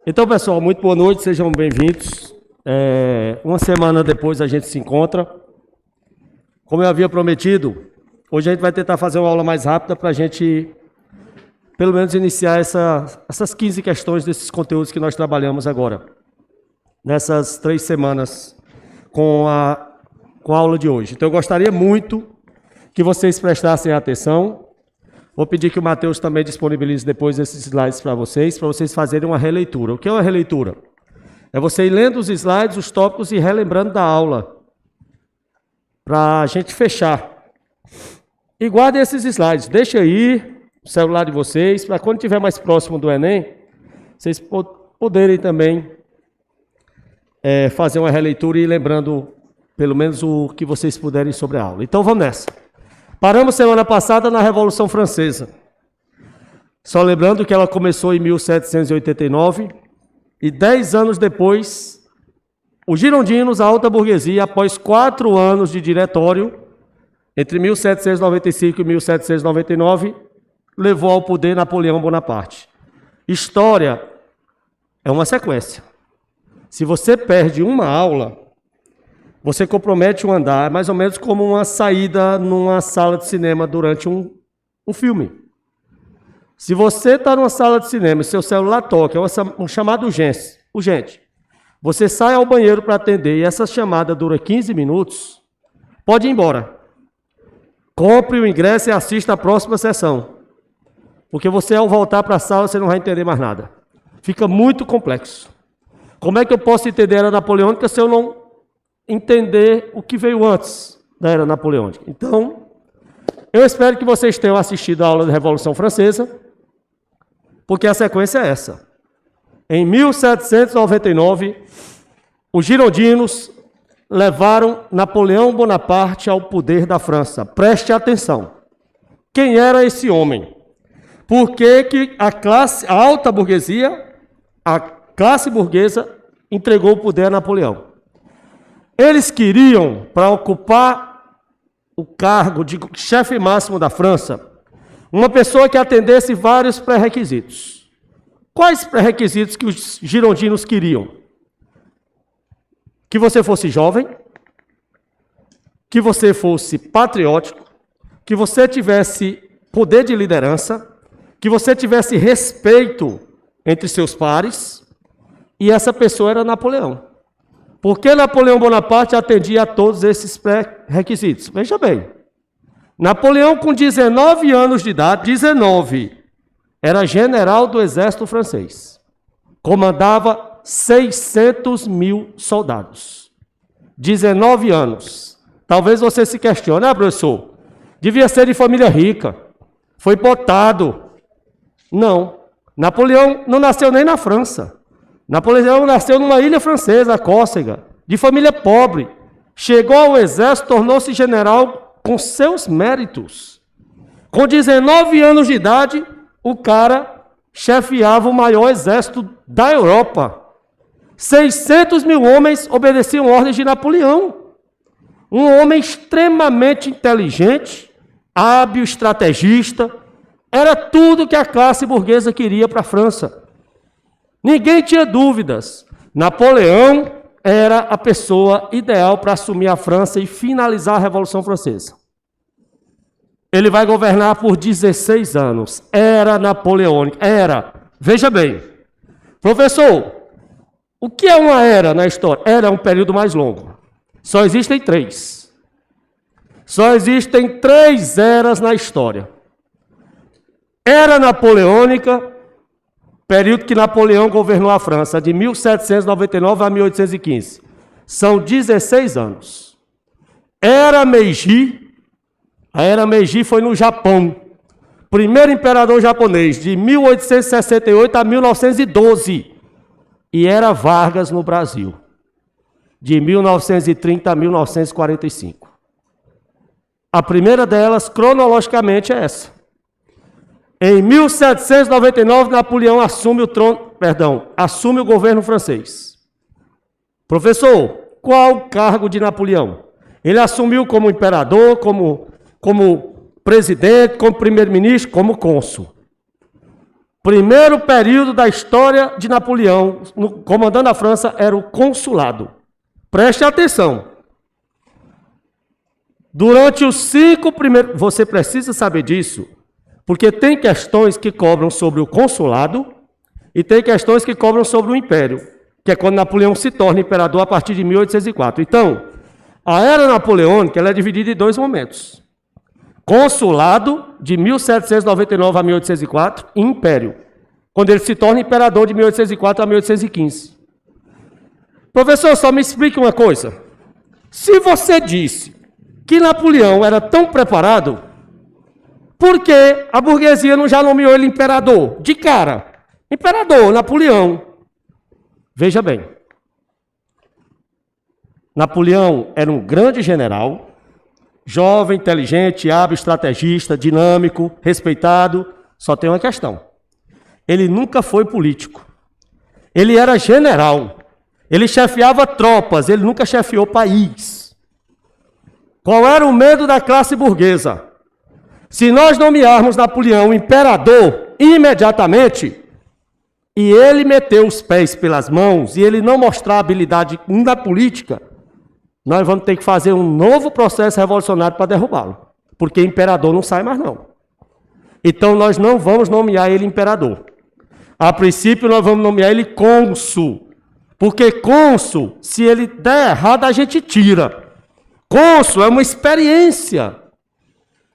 Então, pessoal, muito boa noite, sejam bem-vindos. Uma semana depois a gente se encontra. Como eu havia prometido, hoje a gente vai tentar fazer uma aula mais rápida para a gente, pelo menos, iniciar essas 15 questões desses conteúdos que nós trabalhamos agora, nessas 3 semanas com a aula de hoje. Então, eu gostaria muito que vocês prestassem atenção. Vou pedir que o Matheus também disponibilize depois esses slides para vocês fazerem uma releitura. O que é uma releitura? É você ir lendo os slides, os tópicos e relembrando da aula, para a gente fechar. E guardem esses slides. Deixa aí o celular de vocês, para quando estiver mais próximo do Enem, vocês poderem também fazer uma releitura e ir lembrando, pelo menos, o que vocês puderem sobre a aula. Então, vamos nessa. Paramos semana passada na Revolução Francesa. Só lembrando que ela começou em 1789 e 10 anos depois, os girondinos, a alta burguesia, após 4 anos de diretório, entre 1795 e 1799, levou ao poder Napoleão Bonaparte. História é uma sequência. Se você perde uma aula, você compromete um andar, mais ou menos como uma saída numa sala de cinema durante um filme. Se você está numa sala de cinema e seu celular toca, é um chamado urgente, você sai ao banheiro para atender e essa chamada dura 15 minutos, pode ir embora. Compre o ingresso e assista a próxima sessão. Porque você, ao voltar para a sala, você não vai entender mais nada. Fica muito complexo. Como é que eu posso entender a Era Napoleônica se eu não entender o que veio antes da Era Napoleônica? Então, eu espero que vocês tenham assistido a aula da Revolução Francesa, porque a sequência é essa. Em 1799, os girondinos levaram Napoleão Bonaparte ao poder da França. Preste atenção. Quem era esse homem? Por que a alta burguesia, a classe burguesa, entregou o poder a Napoleão? Eles queriam, para ocupar o cargo de chefe máximo da França uma pessoa que atendesse vários pré-requisitos. Quais pré-requisitos que os girondinos queriam? Que você fosse jovem, que você fosse patriótico, que você tivesse poder de liderança, que você tivesse respeito entre seus pares, e essa pessoa era Napoleão. Por que Napoleão Bonaparte atendia a todos esses pré-requisitos? Veja bem, Napoleão com 19 anos de idade, 19, era general do exército francês. Comandava 600 mil soldados. 19 anos. Talvez você se questione, professor, devia ser de família rica, foi botado. Não, Napoleão não nasceu nem na França. Napoleão nasceu numa ilha francesa, Córcega, de família pobre. Chegou ao exército, tornou-se general com seus méritos. Com 19 anos de idade, o cara chefiava o maior exército da Europa. 600 mil homens obedeciam ordens de Napoleão. Um homem extremamente inteligente, hábil, estrategista. Era tudo que a classe burguesa queria para a França. Ninguém tinha dúvidas. Napoleão era a pessoa ideal para assumir a França e finalizar a Revolução Francesa. Ele vai governar por 16 anos. Era napoleônico. Era. Veja bem. Professor, o que é uma era na história? Era um período mais longo. Só existem 3. Só existem 3 eras na história. Era napoleônica, período que Napoleão governou a França, de 1799 a 1815. São 16 anos. Era Meiji, a era Meiji foi no Japão. Primeiro imperador japonês, de 1868 a 1912. E era Vargas no Brasil, de 1930 a 1945. A primeira delas, cronologicamente, é essa. Em 1799, Napoleão assume o governo francês. Professor, qual o cargo de Napoleão? Ele assumiu como imperador, como presidente, como primeiro-ministro, como cônsul. Primeiro período da história de Napoleão, comandando a França, era o consulado. Preste atenção. Durante os 5 primeiros... Você precisa saber disso, porque tem questões que cobram sobre o consulado e tem questões que cobram sobre o império, que é quando Napoleão se torna imperador a partir de 1804. Então, a era napoleônica ela é dividida em 2 momentos. Consulado, de 1799 a 1804, e império, quando ele se torna imperador de 1804 a 1815. Professor, só me explique uma coisa. Se você disse que Napoleão era tão preparado, por que a burguesia não já nomeou ele imperador? De cara, imperador, Napoleão. Veja bem, Napoleão era um grande general, jovem, inteligente, hábil, estrategista, dinâmico, respeitado. Só tem uma questão. Ele nunca foi político. Ele era general. Ele chefiava tropas, ele nunca chefiou país. Qual era o medo da classe burguesa? Se nós nomearmos Napoleão imperador imediatamente, e ele meter os pés pelas mãos, e ele não mostrar habilidade na política, nós vamos ter que fazer um novo processo revolucionário para derrubá-lo. Porque imperador não sai mais não. Então nós não vamos nomear ele imperador. A princípio nós vamos nomear ele cônsul. Porque cônsul, se ele der errado, a gente tira. Cônsul é uma experiência.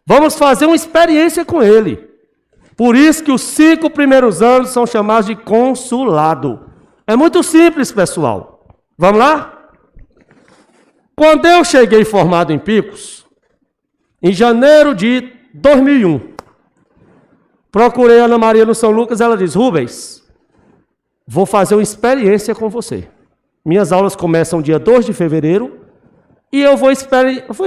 Vamos fazer uma experiência com ele. Por isso que os 5 primeiros anos são chamados de consulado. É muito simples, pessoal. Vamos lá? Quando eu cheguei formado em Picos, em janeiro de 2001, procurei a Ana Maria no São Lucas, ela diz, Rubens, vou fazer uma experiência com você. Minhas aulas começam dia 2 de fevereiro e eu vou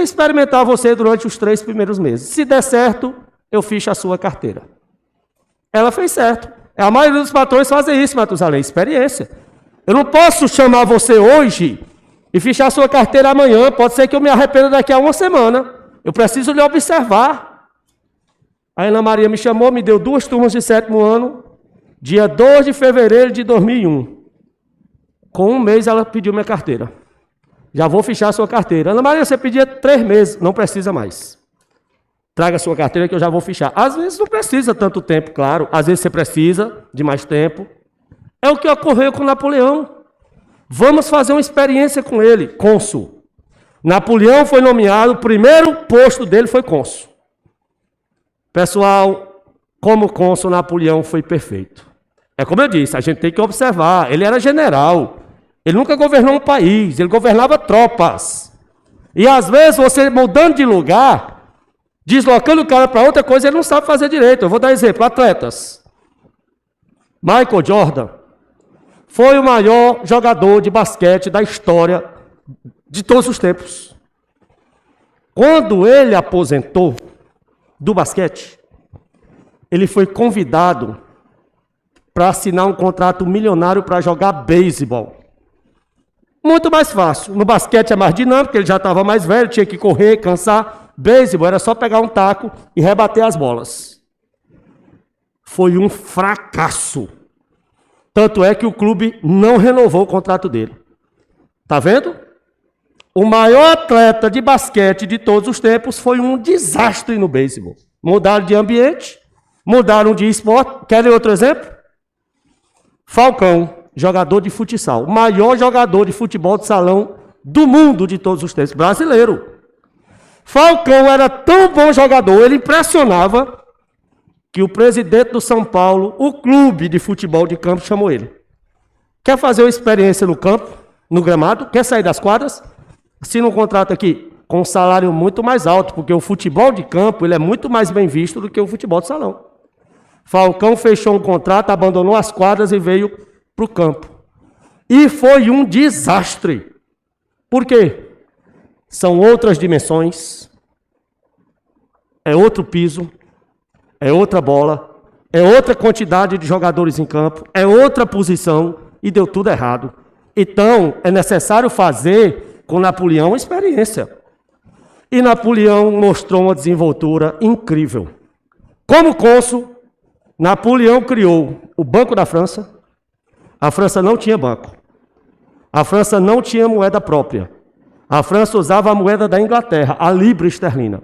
experimentar você durante os 3 primeiros meses. Se der certo, eu ficho a sua carteira. Ela fez certo. A maioria dos patrões fazem isso, Matusalém, experiência. Eu não posso chamar você hoje e fichar a sua carteira amanhã. Pode ser que eu me arrependa daqui a uma semana. Eu preciso lhe observar. A Ana Maria me chamou, me deu 2 turmas de 7º ano, dia 2 de fevereiro de 2001. Com 1 mês ela pediu minha carteira. Já vou fichar a sua carteira. Ana Maria, você pedia 3 meses, não precisa mais. Traga a sua carteira que eu já vou fichar. Às vezes não precisa tanto tempo, claro. Às vezes você precisa de mais tempo. É o que ocorreu com Napoleão. Vamos fazer uma experiência com ele, cônsul. Napoleão foi nomeado, o primeiro posto dele foi cônsul. Pessoal, como cônsul, Napoleão foi perfeito. É como eu disse, a gente tem que observar. Ele era general. Ele nunca governou um país, ele governava tropas. E às vezes você mudando de lugar, deslocando o cara para outra coisa, ele não sabe fazer direito. Eu vou dar exemplo, atletas. Michael Jordan foi o maior jogador de basquete da história de todos os tempos. Quando ele aposentou do basquete, ele foi convidado para assinar um contrato milionário para jogar beisebol. Muito mais fácil. No basquete é mais dinâmico, ele já estava mais velho, tinha que correr, cansar. Beisebol era só pegar um taco e rebater as bolas. Foi um fracasso. Tanto é que o clube não renovou o contrato dele. Tá vendo? O maior atleta de basquete de todos os tempos foi um desastre no beisebol. Mudaram de ambiente, mudaram de esporte. Querem outro exemplo? Falcão, jogador de futsal. O maior jogador de futebol de salão do mundo de todos os tempos. Brasileiro. Falcão era tão bom jogador, ele impressionava, que o presidente do São Paulo, o clube de futebol de campo, chamou ele. Quer fazer uma experiência no campo, no gramado? Quer sair das quadras? Assina um contrato aqui, com um salário muito mais alto, porque o futebol de campo ele é muito mais bem visto do que o futebol de salão. Falcão fechou um contrato, abandonou as quadras e veio para o campo. E foi um desastre. Por quê? São outras dimensões, é outro piso, é outra bola, é outra quantidade de jogadores em campo, é outra posição e deu tudo errado. Então, é necessário fazer com Napoleão uma experiência. E Napoleão mostrou uma desenvoltura incrível. Como cônsul, Napoleão criou o Banco da França. A França não tinha banco. A França não tinha moeda própria. A França usava a moeda da Inglaterra, a libra esterlina.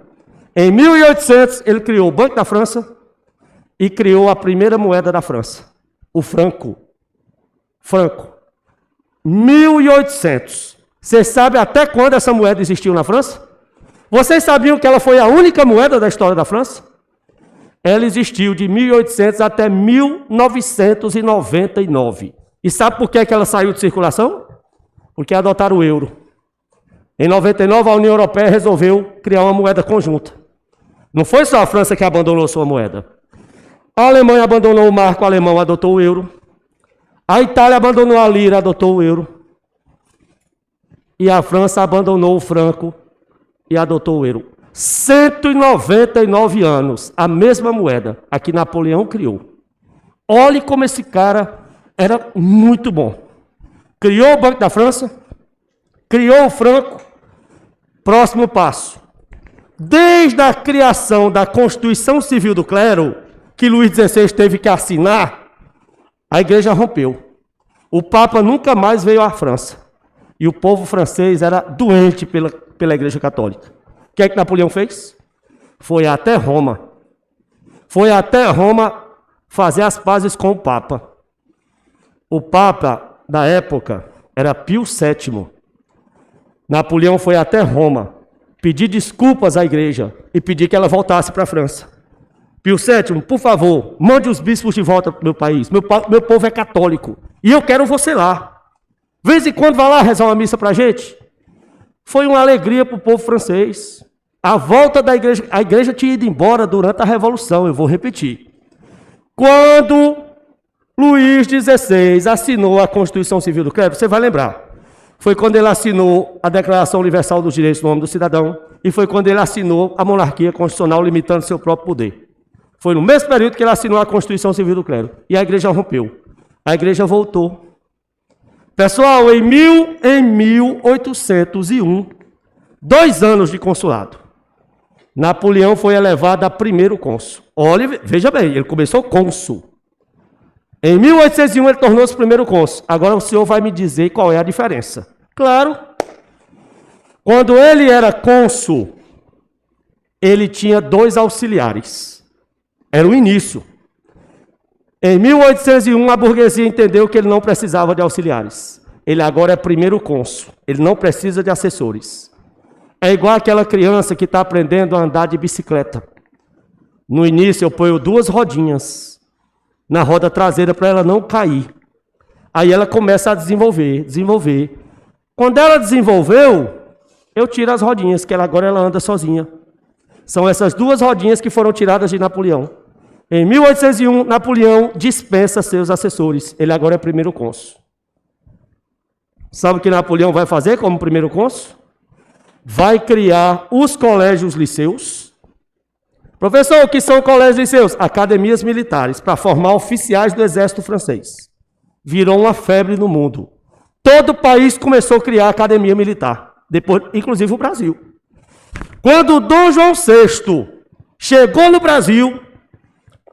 Em 1800, ele criou o Banco da França e criou a primeira moeda da França, o franco. Franco. 1800. Você sabe até quando essa moeda existiu na França? Vocês sabiam que ela foi a única moeda da história da França? Ela existiu de 1800 até 1999. E sabe por que ela saiu de circulação? Porque adotaram o euro. Em 99, a União Europeia resolveu criar uma moeda conjunta. Não foi só a França que abandonou sua moeda. A Alemanha abandonou o marco alemão, adotou o euro. A Itália abandonou a lira, adotou o euro. E a França abandonou o franco e adotou o euro. 199 anos, a mesma moeda, a que Napoleão criou. Olhe como esse cara era muito bom. Criou o Banco da França, criou o franco. Próximo passo. Desde a criação da Constituição Civil do Clero, que Luís XVI teve que assinar, a igreja rompeu. O Papa nunca mais veio à França. E o povo francês era doente pela igreja católica. O que é que Napoleão fez? Foi até Roma. Foi até Roma fazer as pazes com o Papa. O Papa da época era Pio VII. Napoleão foi até Roma, pedir desculpas à igreja e pedir que ela voltasse para a França. Pio VII, por favor, mande os bispos de volta para o meu país. Meu povo é católico e eu quero você lá. De vez em quando vai lá rezar uma missa para a gente. Foi uma alegria para o povo francês. A volta da igreja, a igreja tinha ido embora durante a Revolução, eu vou repetir. Quando Luís XVI assinou a Constituição Civil do Clero, você vai lembrar. Foi quando ele assinou a Declaração Universal dos Direitos do Homem e do Cidadão e foi quando ele assinou a monarquia constitucional limitando seu próprio poder. Foi no mesmo período que ele assinou a Constituição Civil do Clero. E a igreja rompeu. A igreja voltou. Pessoal, em 1801, 2 anos de consulado. Napoleão foi elevado a primeiro cônsul. Olha, veja bem, ele começou cônsul. Em 1801 ele tornou-se primeiro cônsul. Agora o senhor vai me dizer qual é a diferença. Claro, quando ele era cônsul, ele tinha 2 auxiliares. Era o início. Em 1801 a burguesia entendeu que ele não precisava de auxiliares. Ele agora é primeiro cônsul. Ele não precisa de assessores. É igual aquela criança que está aprendendo a andar de bicicleta. No início eu ponho 2 rodinhas na roda traseira para ela não cair. Aí ela começa a desenvolver. Quando ela desenvolveu, eu tiro as rodinhas, que agora ela anda sozinha. São essas 2 rodinhas que foram tiradas de Napoleão. Em 1801, Napoleão dispensa seus assessores. Ele agora é primeiro cônsul. Sabe o que Napoleão vai fazer como primeiro cônsul? Vai criar os colégios liceus. Professor, o que são colégios liceus? Academias militares, para formar oficiais do exército francês. Virou uma febre no mundo. Todo o país começou a criar academia militar. Depois, inclusive o Brasil. Quando Dom João VI chegou no Brasil,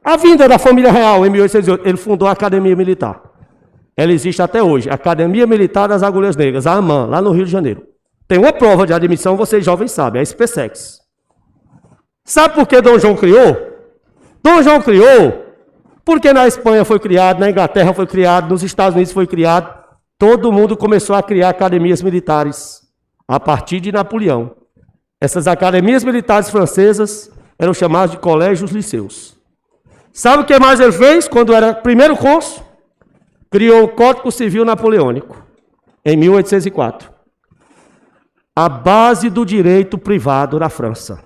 a vinda da família real em 1808, ele fundou a Academia Militar. Ela existe até hoje, Academia Militar das Agulhas Negras, a AMAN, lá no Rio de Janeiro. Tem uma prova de admissão, vocês jovens sabem, a SPSEX. Sabe por que Dom João criou? Dom João criou porque na Espanha foi criado, na Inglaterra foi criado, nos Estados Unidos foi criado. Todo mundo começou a criar academias militares a partir de Napoleão. Essas academias militares francesas eram chamadas de colégios liceus. Sabe o que mais ele fez quando era primeiro cônsul? Criou o Código Civil Napoleônico, em 1804. A base do direito privado na França.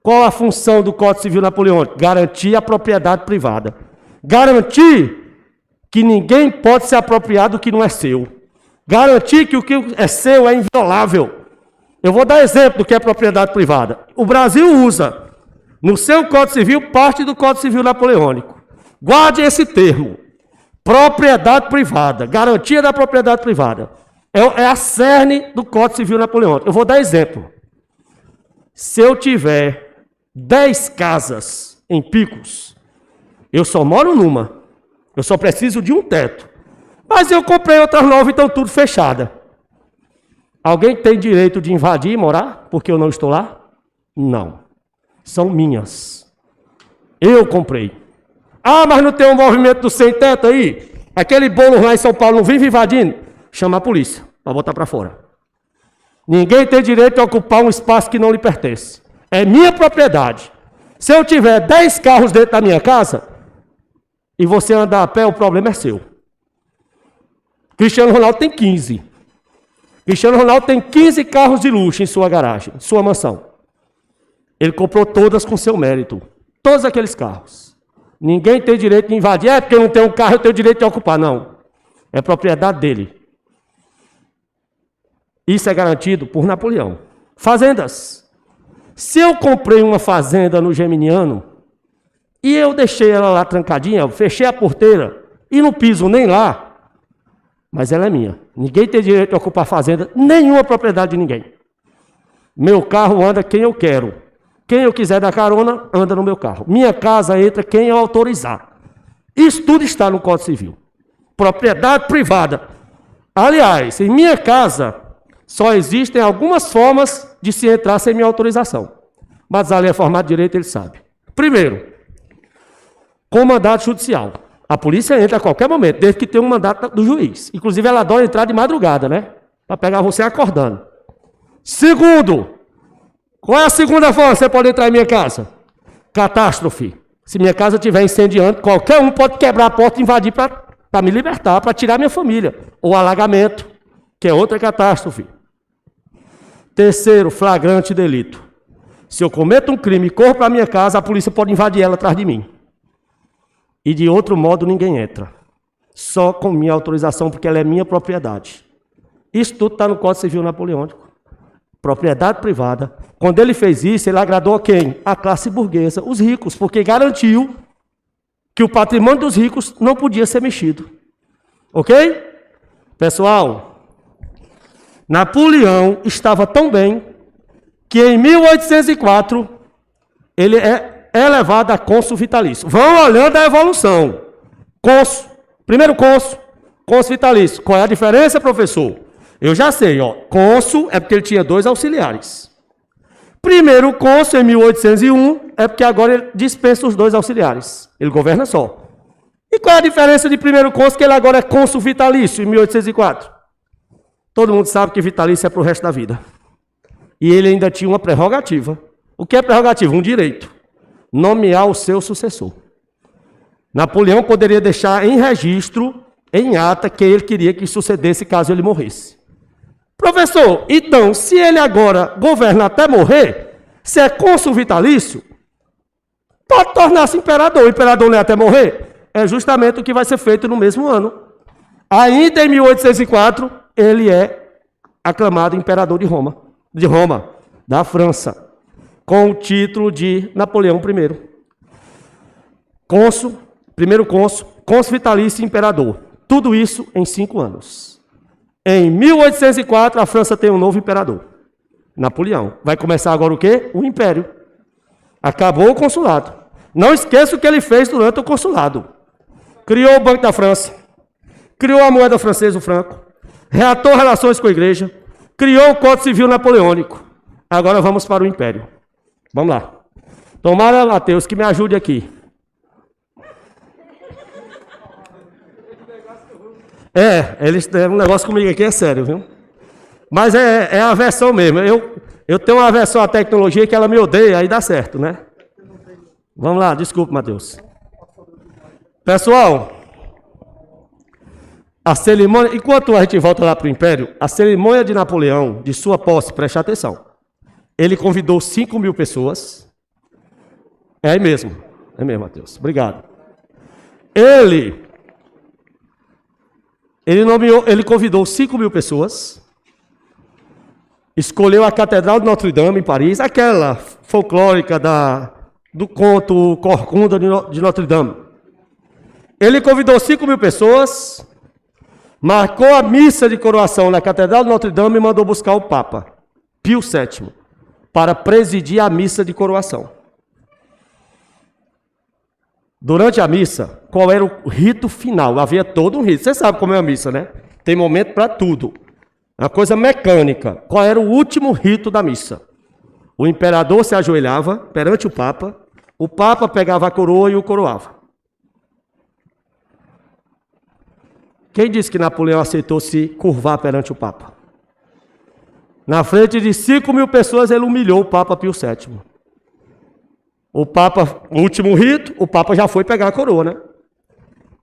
Qual a função do Código Civil Napoleônico? Garantir a propriedade privada. Garantir que ninguém pode se apropriar do que não é seu. Garantir que o que é seu é inviolável. Eu vou dar exemplo do que é propriedade privada. O Brasil usa, no seu Código Civil, parte do Código Civil Napoleônico. Guarde esse termo. Propriedade privada. Garantia da propriedade privada. É a cerne do Código Civil Napoleônico. Eu vou dar exemplo. Se eu tiver 10 casas em Picos, eu só moro numa. Eu só preciso de um teto. Mas eu comprei outras 9 e estão tudo fechadas. Alguém tem direito de invadir e morar porque eu não estou lá? Não. São minhas. Eu comprei. Ah, mas não tem um movimento do sem teto aí? Aquele bolo lá em São Paulo não vive invadindo? Chama a polícia para botar para fora. Ninguém tem direito a ocupar um espaço que não lhe pertence. É minha propriedade. Se eu tiver 10 carros dentro da minha casa e você andar a pé, o problema é seu. Cristiano Ronaldo tem 15. Cristiano Ronaldo tem 15 carros de luxo em sua garagem, em sua mansão. Ele comprou todas com seu mérito. Todos aqueles carros. Ninguém tem direito de invadir. É porque eu não tenho um carro, eu tenho direito de ocupar. Não. É propriedade dele. Isso é garantido por Napoleão. Fazendas. Se eu comprei uma fazenda no Geminiano e eu deixei ela lá trancadinha, eu fechei a porteira e não piso nem lá, mas ela é minha. Ninguém tem direito de ocupar fazenda, nenhuma propriedade de ninguém. Meu carro anda quem eu quero. Quem eu quiser dar carona, anda no meu carro. Minha casa entra quem eu autorizar. Isso tudo está no Código Civil. Propriedade privada. Aliás, em minha casa, só existem algumas formas de se entrar sem minha autorização. Mas a lei é formada de direito, ele sabe. Primeiro, com mandato judicial. A polícia entra a qualquer momento, desde que tenha um mandato do juiz. Inclusive, ela adora entrar de madrugada, né? Para pegar você acordando. Segundo, qual é a segunda forma que você pode entrar em minha casa? Catástrofe. Se minha casa estiver incendiando, qualquer um pode quebrar a porta e invadir para me libertar, para tirar minha família. Ou alagamento, que é outra catástrofe. Terceiro, flagrante delito. Se eu cometo um crime e corro para minha casa, a polícia pode invadir ela atrás de mim. E de outro modo ninguém entra. Só com minha autorização, porque ela é minha propriedade. Isso tudo está no Código Civil Napoleônico. Propriedade privada. Quando ele fez isso, ele agradou a quem? A classe burguesa, os ricos, porque garantiu que o patrimônio dos ricos não podia ser mexido. Ok? Pessoal, Napoleão estava tão bem que em 1804 ele é elevado a cônsul vitalício. Vão olhando a evolução. Cônsul, primeiro cônsul vitalício. Qual é a diferença, professor? Eu já sei, ó. Cônsul é porque ele tinha 2 auxiliares. Primeiro cônsul, em 1801, é porque agora ele dispensa os 2 auxiliares. Ele governa só. E qual é a diferença de primeiro cônsul, que ele agora é cônsul vitalício, em 1804? Todo mundo sabe que vitalício é para o resto da vida. E ele ainda tinha uma prerrogativa. O que é prerrogativa? Um direito. Nomear o seu sucessor. Napoleão poderia deixar em registro, em ata, que ele queria que sucedesse caso ele morresse. Professor, então, se ele agora governa até morrer, se é cônsul vitalício, pode tornar-se imperador. O imperador não é até morrer? É justamente o que vai ser feito no mesmo ano. Ainda em 1804, ele é aclamado imperador de Roma, da França, com o título de Napoleão I. Cônsul, primeiro cônsul vitalício e imperador. Tudo isso em 5 anos. Em 1804, a França tem um novo imperador, Napoleão. Vai começar agora o quê? O império. Acabou o consulado. Não esqueça o que ele fez durante o consulado. Criou o Banco da França, criou a moeda francesa, o franco, reatou relações com a igreja, criou o Código Civil Napoleônico. Agora vamos para o império. Vamos lá. Tomara, Mateus, que me ajude aqui. Eles têm um negócio comigo aqui, é sério, viu? Mas é a versão mesmo. Eu tenho uma versão à tecnologia que ela me odeia, aí dá certo, né? Vamos lá, desculpe, Mateus. Pessoal, a cerimônia, enquanto a gente volta lá para o Império, a cerimônia de Napoleão, de sua posse, preste atenção. Ele convidou 5.000 pessoas. É mesmo, Mateus. Obrigado. Ele convidou 5.000 pessoas, escolheu a Catedral de Notre-Dame, em Paris, aquela folclórica do conto Corcunda de Notre-Dame. Ele convidou 5.000 pessoas, marcou a missa de coroação na Catedral de Notre-Dame e mandou buscar o Papa, Pio VII, para presidir a missa de coroação. Durante a missa, qual era o rito final? Havia todo um rito. Você sabe como é a missa, né? Tem momento para tudo. É uma coisa mecânica. Qual era o último rito da missa? O imperador se ajoelhava perante o Papa pegava a coroa e o coroava. Quem disse que Napoleão aceitou se curvar perante o Papa? Na frente de 5.000 pessoas, ele humilhou o Papa Pio VII. O último rito, o Papa já foi pegar a coroa, né?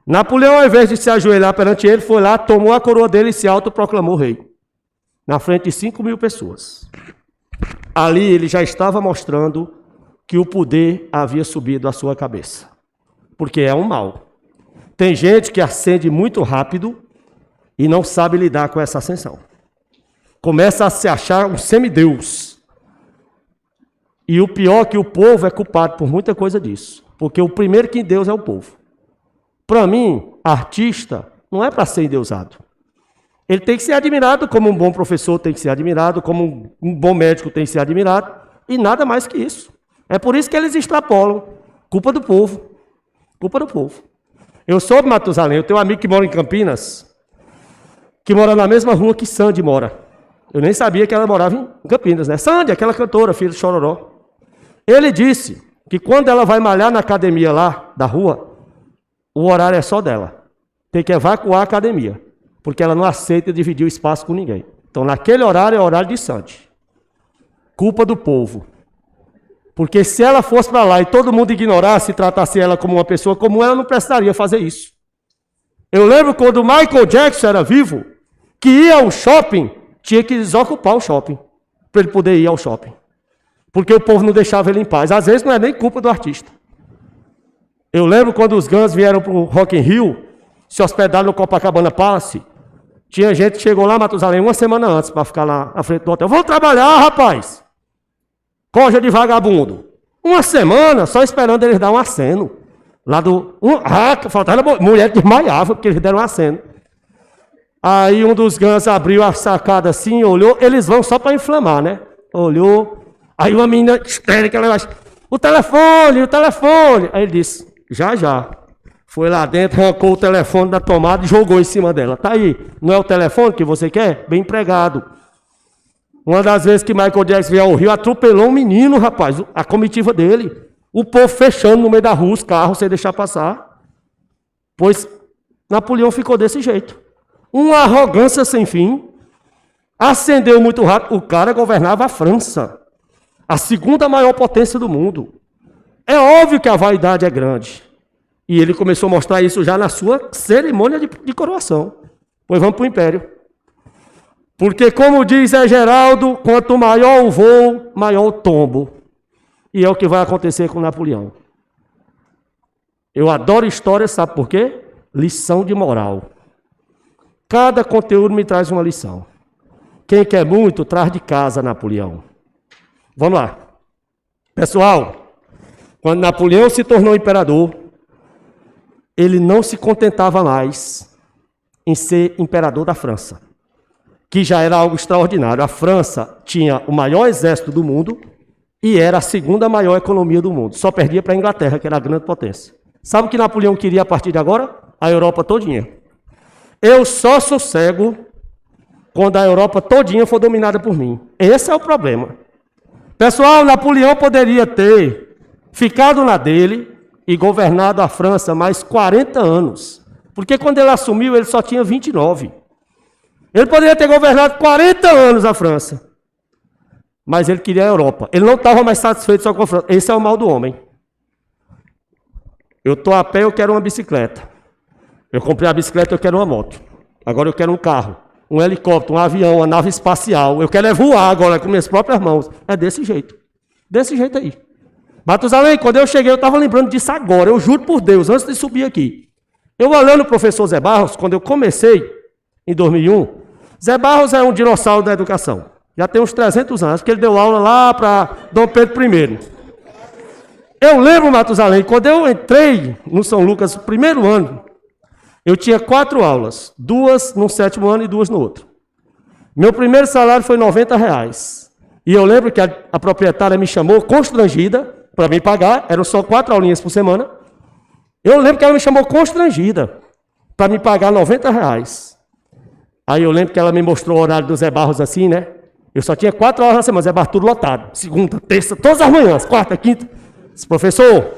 Napoleão, ao invés de se ajoelhar perante ele, foi lá, tomou a coroa dele e se autoproclamou rei. Na frente de 5.000 pessoas. Ali ele já estava mostrando que o poder havia subido à sua cabeça. Porque é um mal. Tem gente que ascende muito rápido e não sabe lidar com essa ascensão. Começa a se achar um semideus. E o pior é que o povo é culpado por muita coisa disso. Porque o primeiro que em Deus é o povo. Para mim, artista não é para ser endeusado. Ele tem que ser admirado como um bom professor tem que ser admirado, como um bom médico tem que ser admirado, e nada mais que isso. É por isso que eles extrapolam. Culpa do povo. Culpa do povo. Eu sou de Matusalém, eu tenho um amigo que mora em Campinas, que mora na mesma rua que Sandy mora. Eu nem sabia que ela morava em Campinas, né? Sandy, aquela cantora, filha do Chororó. Ele disse que quando ela vai malhar na academia lá da rua, o horário é só dela. Tem que evacuar a academia, porque ela não aceita dividir o espaço com ninguém. Então, naquele horário é o horário de Sandy. Culpa do povo. Porque se ela fosse para lá e todo mundo ignorasse e tratasse ela como uma pessoa comum, ela não precisaria fazer isso. Eu lembro quando o Michael Jackson era vivo, que ia ao shopping, tinha que desocupar o shopping, para ele poder ir ao shopping. Porque o povo não deixava ele em paz. Às vezes não é nem culpa do artista. Eu lembro quando os Guns vieram para o Rock in Rio, se hospedaram no Copacabana Palace, tinha gente que chegou lá em Matusalém uma semana antes para ficar lá na frente do hotel. Vamos trabalhar, rapaz! Coja de vagabundo. Uma semana só esperando eles dar um aceno. Lá faltava mulher que desmaiava porque eles deram um aceno. Aí um dos Guns abriu a sacada assim, olhou. Eles vão só para inflamar, né? Olhou. Aí uma menina histérica, ela O telefone, o telefone. Aí ele disse, já, já. Foi lá dentro, arrancou o telefone da tomada e jogou em cima dela. Tá aí, não é o telefone que você quer? Bem empregado. Uma das vezes que Michael Jackson veio ao Rio, atropelou um menino, rapaz, a comitiva dele. O povo fechando no meio da rua os carros sem deixar passar. Pois Napoleão ficou desse jeito. Uma arrogância sem fim. Ascendeu muito rápido. O cara governava a França, a segunda maior potência do mundo. É óbvio que a vaidade é grande. E ele começou a mostrar isso já na sua cerimônia de coroação. Pois vamos para o império. Porque, como diz Geraldo, quanto maior o voo, maior o tombo. E é o que vai acontecer com Napoleão. Eu adoro história, sabe por quê? Lição de moral. Cada conteúdo me traz uma lição. Quem quer muito, traz de casa Napoleão. Vamos lá. Pessoal, quando Napoleão se tornou imperador, ele não se contentava mais em ser imperador da França, que já era algo extraordinário. A França tinha o maior exército do mundo e era a segunda maior economia do mundo. Só perdia para a Inglaterra, que era a grande potência. Sabe o que Napoleão queria a partir de agora? A Europa todinha. Eu só sossego quando a Europa todinha for dominada por mim. Esse é o problema. Pessoal, Napoleão poderia ter ficado na dele e governado a França mais 40 anos. Porque quando ele assumiu, ele só tinha 29. Ele poderia ter governado 40 anos a França. Mas ele queria a Europa. Ele não estava mais satisfeito só com a França. Esse é o mal do homem. Eu estou a pé, eu quero uma bicicleta. Eu comprei a bicicleta, eu quero uma moto. Agora eu quero um carro, um helicóptero, um avião, uma nave espacial. Eu quero voar agora com minhas próprias mãos. É desse jeito. Desse jeito aí. Matusalém, quando eu cheguei, eu estava lembrando disso agora. Eu juro por Deus, antes de subir aqui. Eu olhando o professor Zé Barros, quando eu comecei, em 2001, Zé Barros é um dinossauro da educação. Já tem uns 300 anos, porque ele deu aula lá para Dom Pedro I. Eu lembro, Matusalém, quando eu entrei no São Lucas, no primeiro ano, eu tinha 4 aulas, 2 no 7º ano e 2 no outro. Meu primeiro salário foi R$90. E eu lembro que a proprietária me chamou constrangida para me pagar, eram só 4 aulinhas por semana. Eu lembro que ela me chamou constrangida para me pagar R$90. Aí eu lembro que ela me mostrou o horário do Zé Barros assim, né? Eu só tinha 4 horas na semana, Zé Barros tudo lotado. Segunda, terça, todas as manhãs, quarta, quinta. Disse, professor,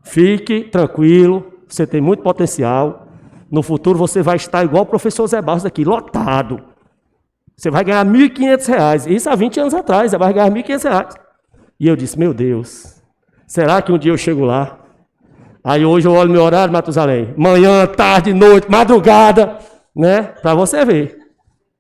fique tranquilo, você tem muito potencial. No futuro você vai estar igual o professor Zé Barros aqui, lotado. Você vai ganhar R$1.500. Isso há 20 anos atrás, você vai ganhar R$1.500. E eu disse, meu Deus, será que um dia eu chego lá? Aí hoje eu olho meu horário, Matusalém, manhã, tarde, noite, madrugada, né? Para você ver.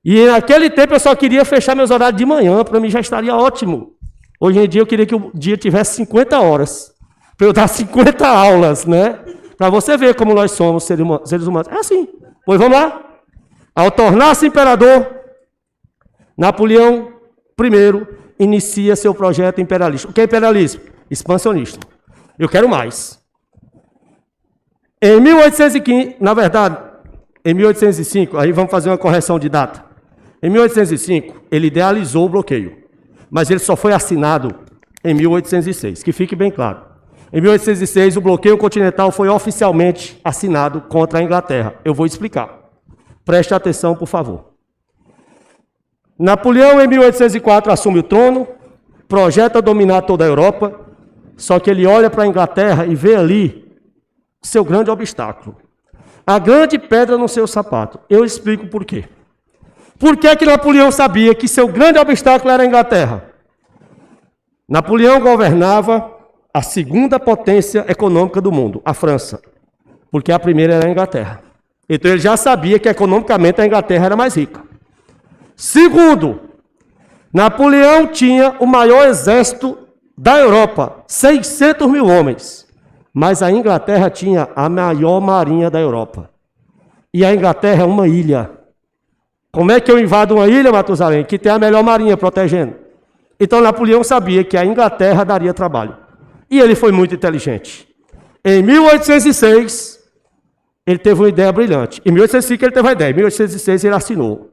E naquele tempo eu só queria fechar meus horários de manhã, para mim já estaria ótimo. Hoje em dia eu queria que o dia tivesse 50 horas, para eu dar 50 aulas, né? Para você ver como nós somos seres humanos. É assim. Pois vamos lá. Ao tornar-se imperador, Napoleão I inicia seu projeto imperialista. O que é imperialismo? Expansionista. Eu quero mais. Em 1815, na verdade, em 1805, aí vamos fazer uma correção de data. Em 1805, ele idealizou o bloqueio, mas ele só foi assinado em 1806, que fique bem claro. Em 1806, o bloqueio continental foi oficialmente assinado contra a Inglaterra. Eu vou explicar. Preste atenção, por favor. Napoleão, em 1804, assume o trono, projeta dominar toda a Europa, só que ele olha para a Inglaterra e vê ali seu grande obstáculo. A grande pedra no seu sapato. Eu explico por quê. Por que que Napoleão sabia que seu grande obstáculo era a Inglaterra? Napoleão governava a segunda potência econômica do mundo, a França, porque a primeira era a Inglaterra. Então ele já sabia que economicamente a Inglaterra era mais rica. Segundo, Napoleão tinha o maior exército da Europa, 600 mil homens, mas a Inglaterra tinha a maior marinha da Europa. E a Inglaterra é uma ilha. Como é que eu invado uma ilha, Matusalém, que tem a melhor marinha protegendo? Então Napoleão sabia que a Inglaterra daria trabalho. E ele foi muito inteligente. Em 1806, ele teve uma ideia brilhante. Em 1805 ele teve uma ideia. Em 1806 ele assinou.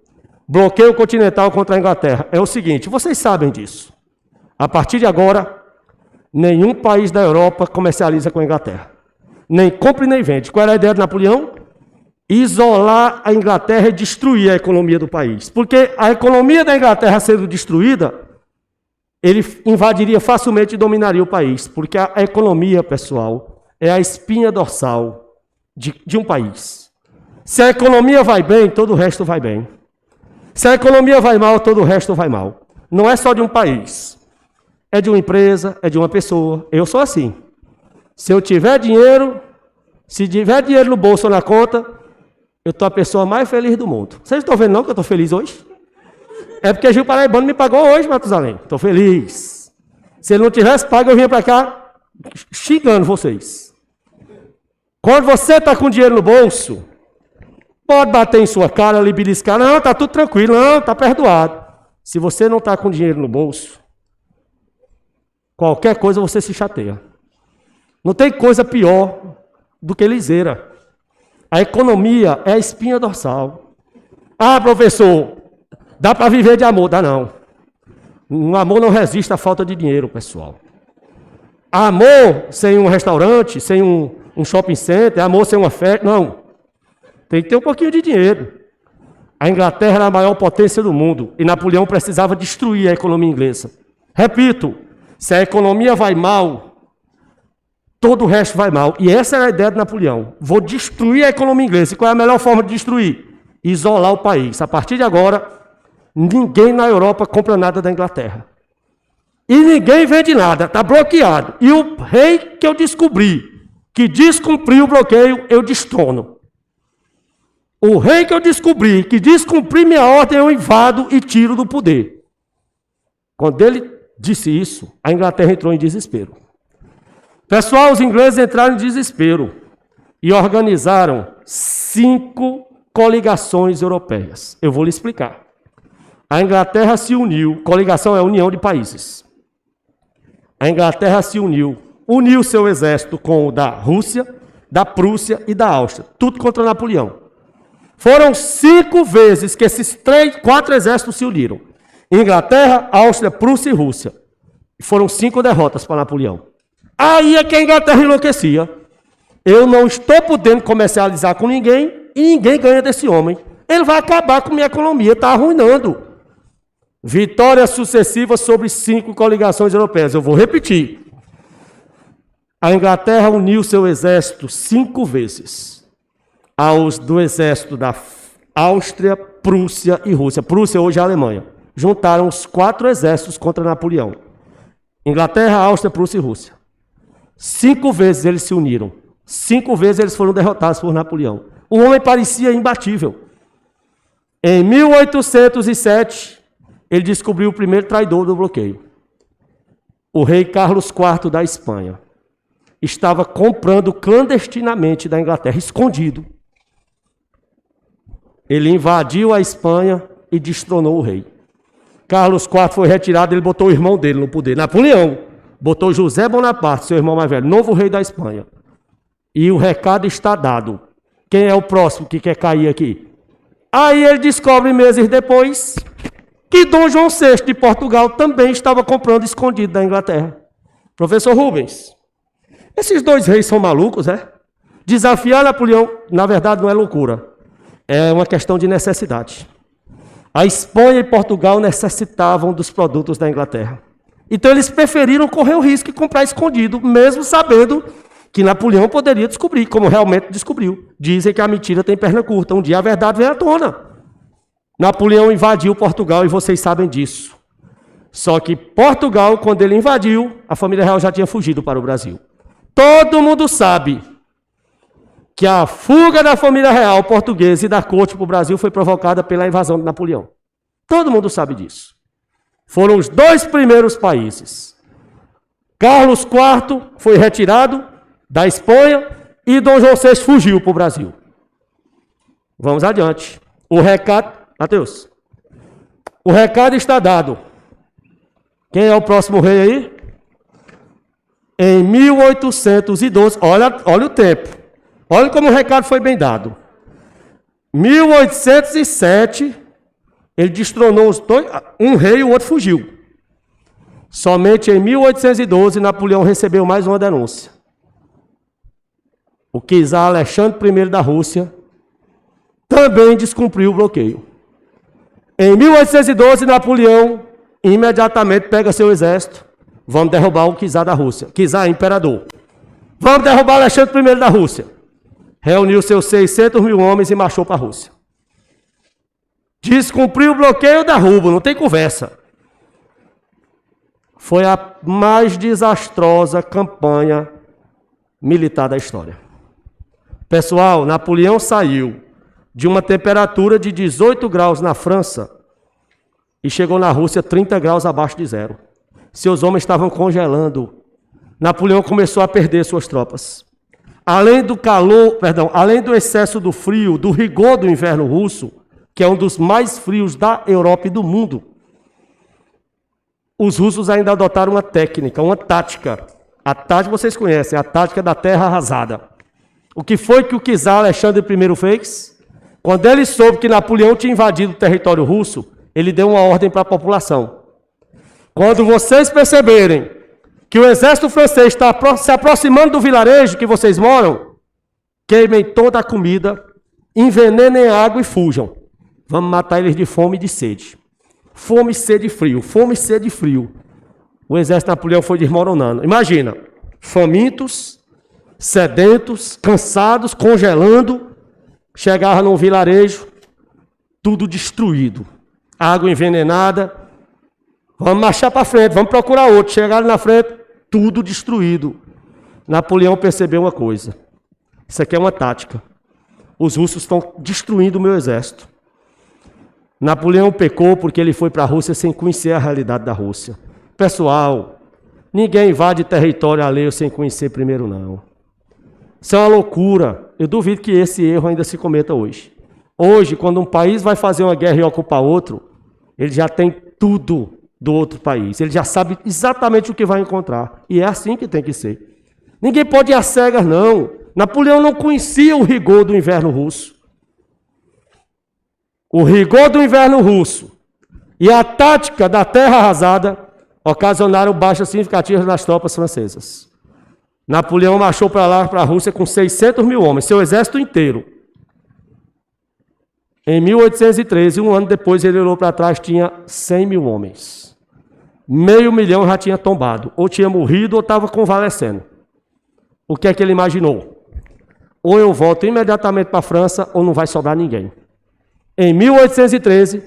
Bloqueio continental contra a Inglaterra. É o seguinte, vocês sabem disso. A partir de agora, Nenhum país da Europa comercializa com a Inglaterra. Nem compra e nem vende. Qual era a ideia de Napoleão? Isolar a Inglaterra e destruir a economia do país. Porque a economia da Inglaterra sendo destruída, ele invadiria facilmente e dominaria o país. Porque a economia, pessoal, é a espinha dorsal de um país. Se a economia vai bem, todo o resto vai bem. Se a economia vai mal, todo o resto vai mal. Não é só de um país. É de uma empresa, é de uma pessoa. Eu sou assim. Se eu tiver dinheiro, se tiver dinheiro no bolso ou na conta, eu estou a pessoa mais feliz do mundo. Vocês estão vendo não que eu estou feliz hoje? É porque Gil Paraibano me pagou hoje, Matusalém. Estou feliz. Se ele não tivesse pago, eu vinha para cá xingando vocês. Quando você está com dinheiro no bolso, pode bater em sua cara, lhe beliscar. Não, está tudo tranquilo, não, está perdoado. Se você não está com dinheiro no bolso, qualquer coisa você se chateia. Não tem coisa pior do que liseira. A economia é a espinha dorsal. Ah, professor, dá para viver de amor? Dá não. Um amor não resiste à falta de dinheiro, pessoal. Amor sem um restaurante, sem um shopping center, amor sem uma festa, não. Tem que ter um pouquinho de dinheiro. A Inglaterra era a maior potência do mundo e Napoleão precisava destruir a economia inglesa. Repito, se a economia vai mal, todo o resto vai mal. E essa era a ideia de Napoleão. Vou destruir a economia inglesa. E qual é a melhor forma de destruir? Isolar o país. A partir de agora, ninguém na Europa compra nada da Inglaterra. E ninguém vende nada. Está bloqueado. E o rei que eu descobri, que descumpriu o bloqueio, eu destrono. O rei que eu descobri, que descumprir minha ordem, eu invado e tiro do poder. Quando ele disse isso, a Inglaterra entrou em desespero. Pessoal, os ingleses entraram em desespero e organizaram 5 coligações europeias. Eu vou lhe explicar. A Inglaterra se uniu, coligação é a união de países. A Inglaterra se uniu seu exército com o da Rússia, da Prússia e da Áustria, tudo contra Napoleão. Foram 5 vezes que esses 4 exércitos se uniram. Inglaterra, Áustria, Prússia e Rússia. E foram 5 derrotas para Napoleão. Aí é que a Inglaterra enlouquecia. Eu não estou podendo comercializar com ninguém e ninguém ganha desse homem. Ele vai acabar com minha economia, está arruinando. Vitórias sucessivas sobre 5 coligações europeias. Eu vou repetir. A Inglaterra uniu seu exército 5 vezes aos do exército da Áustria, Prússia e Rússia. Prússia hoje é a Alemanha. Juntaram os 4 exércitos contra Napoleão. Inglaterra, Áustria, Prússia e Rússia. 5 vezes eles se uniram. 5 vezes eles foram derrotados por Napoleão. O homem parecia imbatível. Em 1807, ele descobriu o primeiro traidor do bloqueio. O rei Carlos IV da Espanha estava comprando clandestinamente da Inglaterra, escondido. Ele invadiu a Espanha e destronou o rei. Carlos IV foi retirado, ele botou o irmão dele no poder. Napoleão botou José Bonaparte, seu irmão mais velho, novo rei da Espanha. E o recado está dado. Quem é o próximo que quer cair aqui? Aí ele descobre meses depois que Dom João VI de Portugal também estava comprando escondido da Inglaterra. Professor Rubens, esses 2 reis são malucos, é? Desafiar Napoleão, na verdade, não é loucura. É uma questão de necessidade. A Espanha e Portugal necessitavam dos produtos da Inglaterra. Então eles preferiram correr o risco de comprar escondido, mesmo sabendo que Napoleão poderia descobrir, como realmente descobriu. Dizem que a mentira tem perna curta. Um dia a verdade vem à tona. Napoleão invadiu Portugal e vocês sabem disso. Só que Portugal, quando ele invadiu, a família real já tinha fugido para o Brasil. Todo mundo sabe que a fuga da família real portuguesa e da corte para o Brasil foi provocada pela invasão de Napoleão. Todo mundo sabe disso. Foram os 2 primeiros países. Carlos IV foi retirado da Espanha e Dom João VI fugiu para o Brasil. Vamos adiante. O recado... Mateus. O recado está dado. Quem é o próximo rei aí? Em 1812, olha o tempo. Olha como o recado foi bem dado. 1807, ele destronou os 2, um rei e o outro fugiu. Somente em 1812, Napoleão recebeu mais uma denúncia. O czar Alexandre I da Rússia também descumpriu o bloqueio. Em 1812, Napoleão imediatamente pega seu exército. Vamos derrubar o czar da Rússia. Czar imperador. Vamos derrubar Alexandre I da Rússia. Reuniu seus 600 mil homens e marchou para a Rússia. Descumpriu o bloqueio, derruba, não tem conversa. Foi a mais desastrosa campanha militar da história. Pessoal, Napoleão saiu de uma temperatura de 18 graus na França e chegou na Rússia 30 graus abaixo de zero. Seus homens estavam congelando. Napoleão começou a perder suas tropas. Além do excesso do frio, do rigor do inverno russo, que é um dos mais frios da Europa e do mundo, os russos ainda adotaram uma técnica, uma tática. A tática vocês conhecem, a tática da terra arrasada. O que foi que o czar Alexandre I fez? Quando ele soube que Napoleão tinha invadido o território russo, ele deu uma ordem para a população. Quando vocês perceberem que o exército francês está se aproximando do vilarejo que vocês moram, queimem toda a comida, envenenem a água e fujam. Vamos matar eles de fome e de sede. Fome, sede e frio. Fome, sede e frio. O exército de Napoleão foi desmoronando. Imagina, famintos, sedentos, cansados, congelando, chegava num vilarejo, tudo destruído. Água envenenada. Vamos marchar para frente, vamos procurar outro. Chegaram na frente, tudo destruído. Napoleão percebeu uma coisa. Isso aqui é uma tática. Os russos estão destruindo o meu exército. Napoleão pecou porque ele foi para a Rússia sem conhecer a realidade da Rússia. Pessoal, ninguém invade território alheio sem conhecer primeiro, não. Isso é uma loucura. Eu duvido que esse erro ainda se cometa hoje. Hoje, quando um país vai fazer uma guerra e ocupar outro, ele já tem tudo do outro país. Ele já sabe exatamente o que vai encontrar. E é assim que tem que ser. Ninguém pode ir às cegas, não. Napoleão não conhecia o rigor do inverno russo. O rigor do inverno russo e a tática da terra arrasada ocasionaram baixas significativas nas tropas francesas. Napoleão marchou para lá, para a Rússia, com 600 mil homens, seu exército inteiro. Em 1813, um ano depois, ele olhou para trás, tinha 100 mil homens. 500.000 já tinha tombado, ou tinha morrido ou estava convalescendo. O que é que ele imaginou? Ou eu volto imediatamente para a França, ou não vai sobrar ninguém. Em 1813,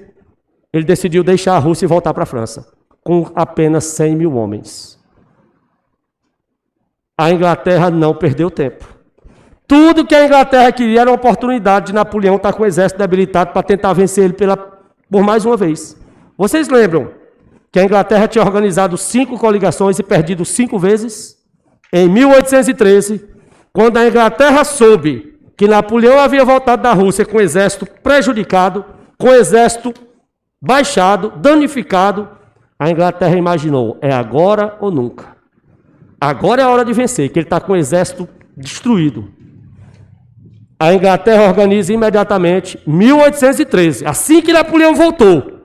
ele decidiu deixar a Rússia e voltar para a França, com apenas 100 mil homens. A Inglaterra não perdeu tempo. Tudo que a Inglaterra queria era a oportunidade de Napoleão estar com o exército debilitado para tentar vencer ele por mais uma vez. Vocês lembram que a Inglaterra tinha organizado 5 coligações e perdido 5 vezes? Em 1813, quando a Inglaterra soube que Napoleão havia voltado da Rússia com o exército prejudicado, com o exército baixado, danificado, a Inglaterra imaginou, é agora ou nunca. Agora é a hora de vencer, que ele está com o exército destruído. A Inglaterra organiza imediatamente, 1813, assim que Napoleão voltou,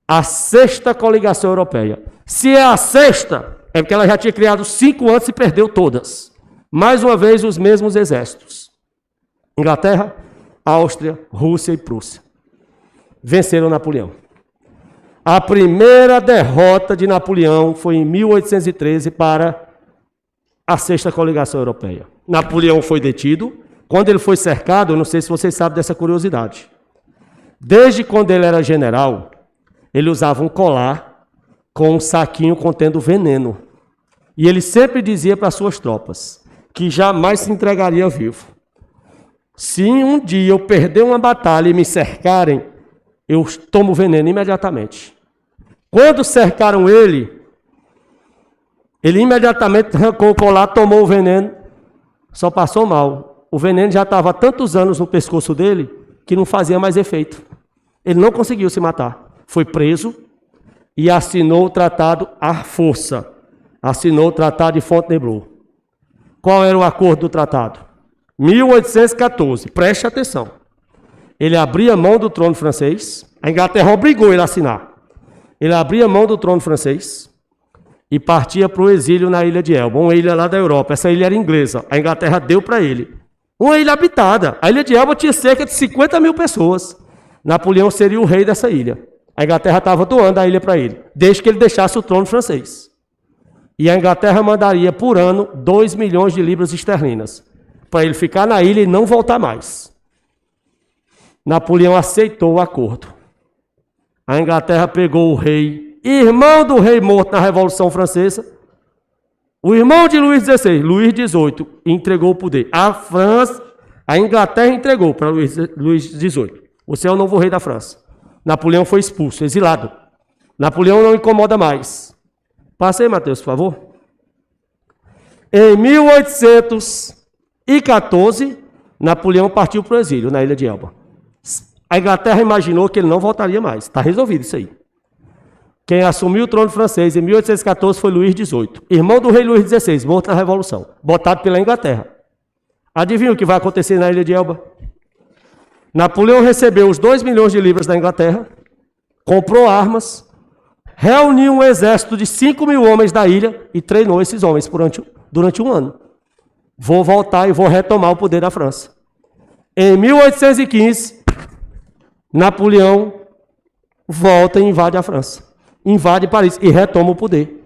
a 6ª coligação europeia. Se é a 6ª, é porque ela já tinha criado 5 antes e perdeu todas. Mais uma vez, os mesmos exércitos. Inglaterra, Áustria, Rússia e Prússia. Venceram Napoleão. A primeira derrota de Napoleão foi em 1813 para a 6ª coligação europeia. Napoleão foi detido. Quando ele foi cercado, eu não sei se vocês sabem dessa curiosidade. Desde quando ele era general, ele usava um colar com um saquinho contendo veneno. E ele sempre dizia para suas tropas que jamais se entregaria vivo. Se um dia eu perder uma batalha e me cercarem, eu tomo veneno imediatamente. Quando cercaram ele imediatamente arrancou o colar, tomou o veneno, só passou mal. O veneno já estava há tantos anos no pescoço dele que não fazia mais efeito. Ele não conseguiu se matar. Foi preso e assinou o tratado à força. Assinou o tratado de Fontainebleau. Qual era o acordo do tratado? 1814, preste atenção. Ele abria mão do trono francês, a Inglaterra obrigou ele a assinar. Ele abria mão do trono francês, e partia para o exílio na ilha de Elba, uma ilha lá da Europa. Essa ilha era inglesa, a Inglaterra deu para ele. Uma ilha habitada. A ilha de Elba tinha cerca de 50 mil pessoas. Napoleão seria o rei dessa ilha. A Inglaterra estava doando a ilha para ele, desde que ele deixasse o trono francês. E a Inglaterra mandaria por ano 2 milhões de libras esterlinas, para ele ficar na ilha e não voltar mais. Napoleão aceitou o acordo. A Inglaterra pegou o rei, irmão do rei morto na Revolução Francesa, o irmão de Luís XVI, Luís XVIII, entregou o poder. A Inglaterra entregou para Luís XVIII. Você é o novo rei da França. Napoleão foi expulso, exilado. Napoleão não incomoda mais. Passa aí, Mateus, por favor. Em 1814, Napoleão partiu para o exílio, na ilha de Elba. A Inglaterra imaginou que ele não voltaria mais. Está resolvido isso aí. Quem assumiu o trono francês em 1814 foi Luís XVIII, irmão do rei Luís XVI, morto na Revolução, botado pela Inglaterra. Adivinha o que vai acontecer na ilha de Elba? Napoleão recebeu os 2 milhões de libras da Inglaterra, comprou armas, reuniu um exército de 5 mil homens da ilha e treinou esses homens durante um ano. Vou voltar e vou retomar o poder da França. Em 1815, Napoleão volta e invade a França. Invade Paris e retoma o poder.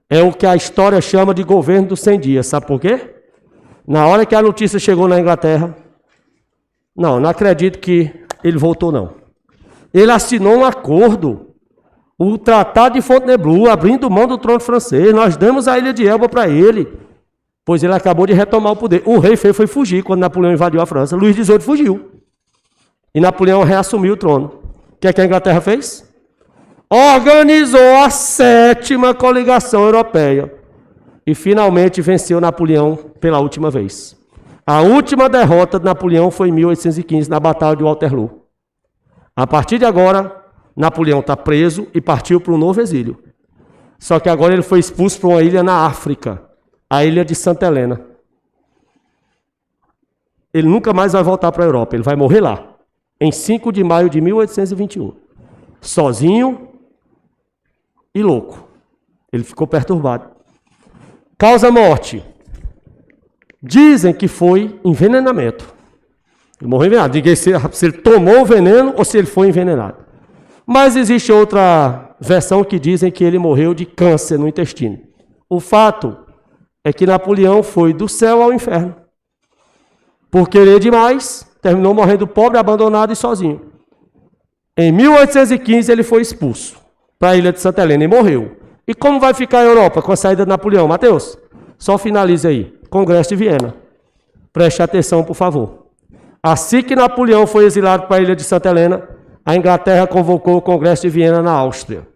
É o que a história chama de governo dos 100 dias. Sabe por quê? Na hora que a notícia chegou na Inglaterra, não acredito que ele voltou, não. Ele assinou um acordo, o Tratado de Fontainebleau, abrindo mão do trono francês. Nós demos a ilha de Elba para ele, pois ele acabou de retomar o poder. O rei foi fugir quando Napoleão invadiu a França. Luís XVIII fugiu. E Napoleão reassumiu o trono. O que é que a Inglaterra fez? Organizou a 7ª coligação europeia e finalmente venceu Napoleão pela última vez. A última derrota de Napoleão foi em 1815, na Batalha de Waterloo. A partir de agora, Napoleão está preso e partiu para um novo exílio. Só que agora ele foi expulso para uma ilha na África, a ilha de Santa Helena. Ele nunca mais vai voltar para a Europa, ele vai morrer lá, em 5 de maio de 1821. Sozinho e louco. Ele ficou perturbado. Causa morte. Dizem que foi envenenamento. Ele morreu envenenado. Ninguém sabe se ele tomou o veneno ou se ele foi envenenado. Mas existe outra versão que dizem que ele morreu de câncer no intestino. O fato é que Napoleão foi do céu ao inferno. Por querer demais, terminou morrendo pobre, abandonado e sozinho. Em 1815 ele foi expulso para a ilha de Santa Helena e morreu. E como vai ficar a Europa com a saída de Napoleão? Mateus, só finalize aí. Congresso de Viena. Preste atenção, por favor. Assim que Napoleão foi exilado para a ilha de Santa Helena, a Inglaterra convocou o Congresso de Viena na Áustria.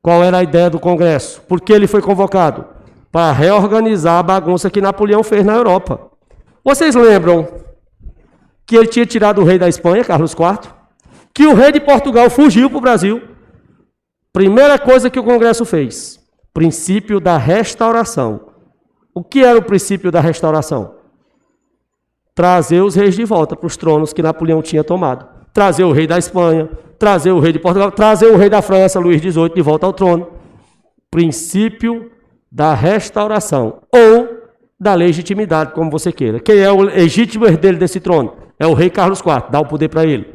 Qual era a ideia do Congresso? Por que ele foi convocado? Para reorganizar a bagunça que Napoleão fez na Europa. Vocês lembram que ele tinha tirado o rei da Espanha, Carlos IV? Que o rei de Portugal fugiu para o Brasil? Primeira coisa que o Congresso fez, princípio da restauração. O que era o princípio da restauração? Trazer os reis de volta para os tronos que Napoleão tinha tomado. Trazer o rei da Espanha, trazer o rei de Portugal, trazer o rei da França, Luís XVIII, de volta ao trono. Princípio da restauração, ou da legitimidade, como você queira. Quem é o legítimo herdeiro desse trono? É o rei Carlos IV, dá o poder para ele.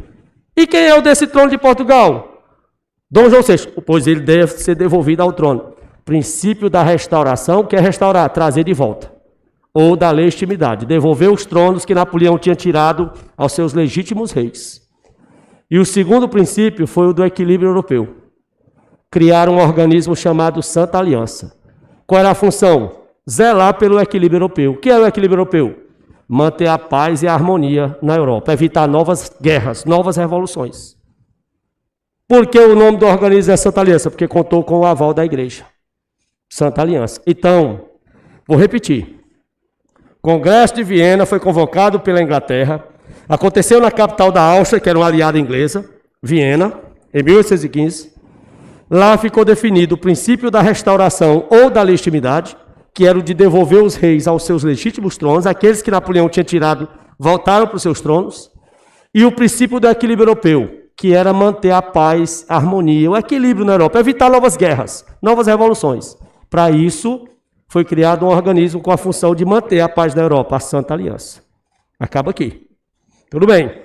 E quem é o desse trono de Portugal? Dom João VI, pois ele deve ser devolvido ao trono. Princípio da restauração, que é restaurar, trazer de volta. Ou da legitimidade, devolver os tronos que Napoleão tinha tirado aos seus legítimos reis. E o segundo princípio foi o do equilíbrio europeu. Criar um organismo chamado Santa Aliança. Qual era a função? Zelar pelo equilíbrio europeu. O que é o equilíbrio europeu? Manter a paz e a harmonia na Europa, evitar novas guerras, novas revoluções. Por que o nome do organismo é Santa Aliança? Porque contou com o aval da igreja. Santa Aliança. Então, vou repetir. O Congresso de Viena foi convocado pela Inglaterra. Aconteceu na capital da Áustria, que era uma aliada inglesa, Viena, em 1815. Lá ficou definido o princípio da restauração ou da legitimidade, que era o de devolver os reis aos seus legítimos tronos, aqueles que Napoleão tinha tirado voltaram para os seus tronos, e o princípio do equilíbrio europeu, que era manter a paz, a harmonia, o equilíbrio na Europa, evitar novas guerras, novas revoluções. Para isso, foi criado um organismo com a função de manter a paz na Europa, a Santa Aliança. Acaba aqui. Tudo bem.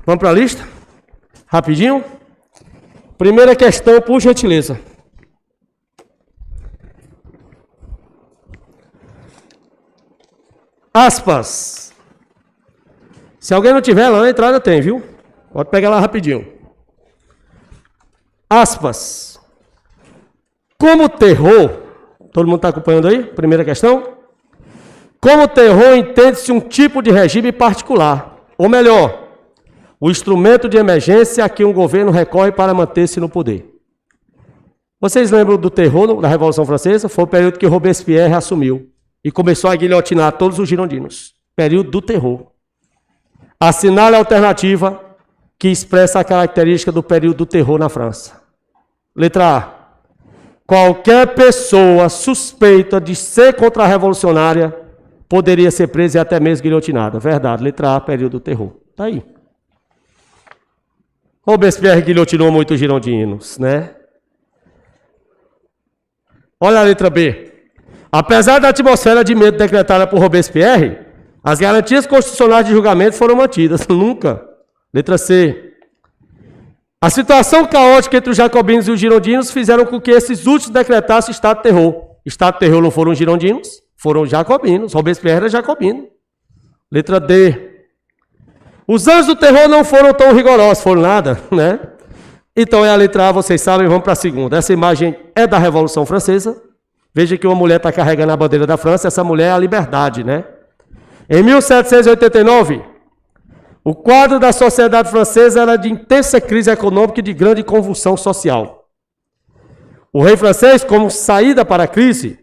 Vamos para a lista? Rapidinho. Primeira questão, por gentileza. Aspas. Se alguém não tiver, lá na entrada tem, viu? Pode pegar lá rapidinho. Aspas. Como terror, todo mundo está acompanhando aí? Primeira questão. Como terror entende-se um tipo de regime particular, ou melhor, o instrumento de emergência a que um governo recorre para manter-se no poder. Vocês lembram do terror da Revolução Francesa? Foi o período que Robespierre assumiu e começou a guilhotinar todos os girondinos. Período do terror. Assinale a alternativa que expressa a característica do período do terror na França. Letra A. Qualquer pessoa suspeita de ser contra-revolucionária poderia ser presa e até mesmo guilhotinada. Verdade. Letra A, período do terror. Está aí. Robespierre guilhotinou muitos girondinos, né? Olha a letra B. Apesar da atmosfera de medo decretada por Robespierre, as garantias constitucionais de julgamento foram mantidas. Nunca. Letra C. A situação caótica entre os jacobinos e os girondinos fizeram com que esses últimos decretassem estado de terror. Estado de terror não foram os girondinos, foram os jacobinos. Robespierre era jacobino. Letra D. Os anos do terror não foram tão rigorosos, foram nada, né? Então é a letra A, vocês sabem, vamos para a segunda. Essa imagem é da Revolução Francesa. Veja que uma mulher está carregando a bandeira da França, essa mulher é a liberdade, né? Em 1789, o quadro da sociedade francesa era de intensa crise econômica e de grande convulsão social. O rei francês, como saída para a crise,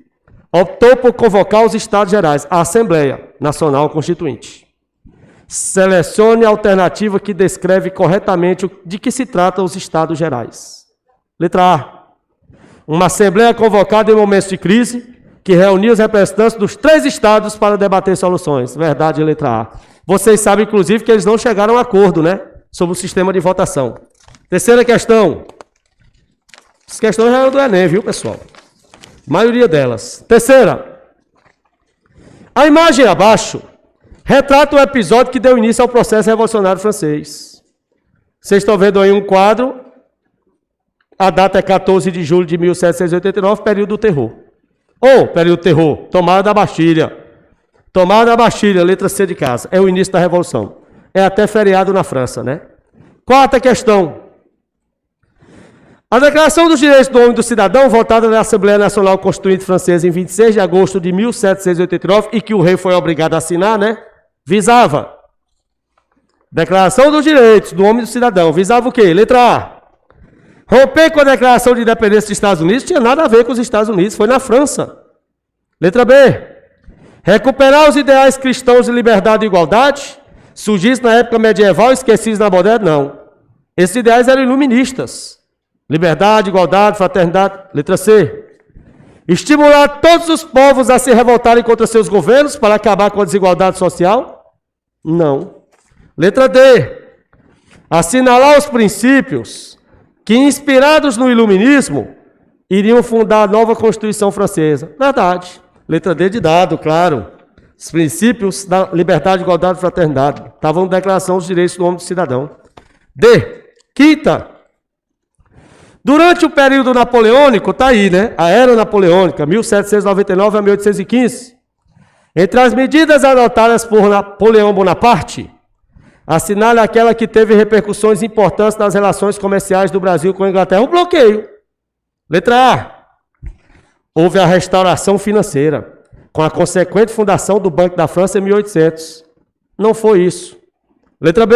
optou por convocar os Estados Gerais, a Assembleia Nacional Constituinte. Selecione a alternativa que descreve corretamente de que se trata os Estados Gerais. Letra A. Uma Assembleia convocada em momentos de crise, que reunia os representantes dos 3 estados para debater soluções. Verdade, letra A. Vocês sabem, inclusive, que eles não chegaram a um acordo, né? Sobre o sistema de votação. Terceira questão. As questões já eram do Enem, viu, pessoal? A maioria delas. Terceira. A imagem abaixo retrata o episódio que deu início ao processo revolucionário francês. Vocês estão vendo aí um quadro. A data é 14 de julho de 1789, período do terror. Período do terror, tomada da Bastilha. Tomada da Bastilha, letra C de casa. É o início da Revolução. É até feriado na França, né? Quarta questão. A Declaração dos Direitos do Homem e do Cidadão, votada na Assembleia Nacional Constituinte Francesa em 26 de agosto de 1789, e que o rei foi obrigado a assinar, né? Visava. Declaração dos Direitos do Homem e do Cidadão. Visava o quê? Letra A. Romper com a Declaração de Independência dos Estados Unidos tinha nada a ver com os Estados Unidos, foi na França. Letra B. Recuperar os ideais cristãos de liberdade e igualdade, surgidos na época medieval e esquecidos na moderna, não. Esses ideais eram iluministas. Liberdade, igualdade, fraternidade. Letra C. Estimular todos os povos a se revoltarem contra seus governos para acabar com a desigualdade social? Não. Letra D. Assinalar os princípios que, inspirados no iluminismo, iriam fundar a nova Constituição Francesa. Verdade. Letra D de dado, claro. Os princípios da liberdade, igualdade e fraternidade. Estavam na Declaração dos Direitos do Homem e do Cidadão. D. Quinta. Durante o período napoleônico, está aí, né? A Era Napoleônica, 1799 a 1815. Entre as medidas adotadas por Napoleão Bonaparte, assinale aquela que teve repercussões importantes nas relações comerciais do Brasil com a Inglaterra. O bloqueio. Letra A. Houve a restauração financeira, com a consequente fundação do Banco da França em 1800. Não foi isso. Letra B.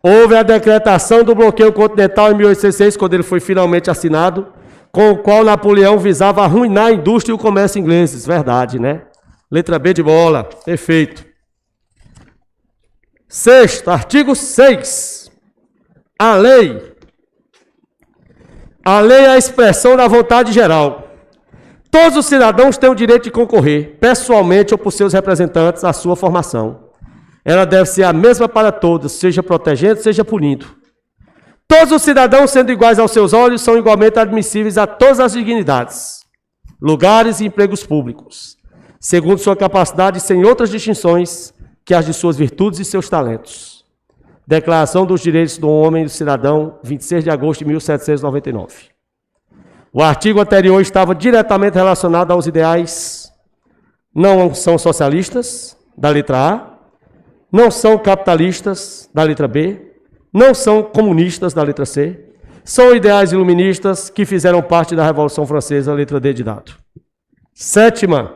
Houve a decretação do bloqueio continental em 1806, quando ele foi finalmente assinado, com o qual Napoleão visava arruinar a indústria e o comércio ingleses. Verdade, né? Letra B de bola. Perfeito. Sexto, artigo 6. A lei. A lei é a expressão da vontade geral. Todos os cidadãos têm o direito de concorrer, pessoalmente ou por seus representantes, à sua formação. ela deve ser a mesma para todos, seja protegendo, seja punindo. Todos os cidadãos, sendo iguais aos seus olhos, são igualmente admissíveis a todas as dignidades, lugares e empregos públicos, segundo sua capacidade, sem outras distinções que as de suas virtudes e seus talentos. Declaração dos Direitos do Homem e do Cidadão, 26 de agosto de 1799. O artigo anterior estava diretamente relacionado aos ideais, não são socialistas, da letra A, não são capitalistas, da letra B, não são comunistas, da letra C, são ideais iluministas que fizeram parte da Revolução Francesa, letra D de dado. Sétima,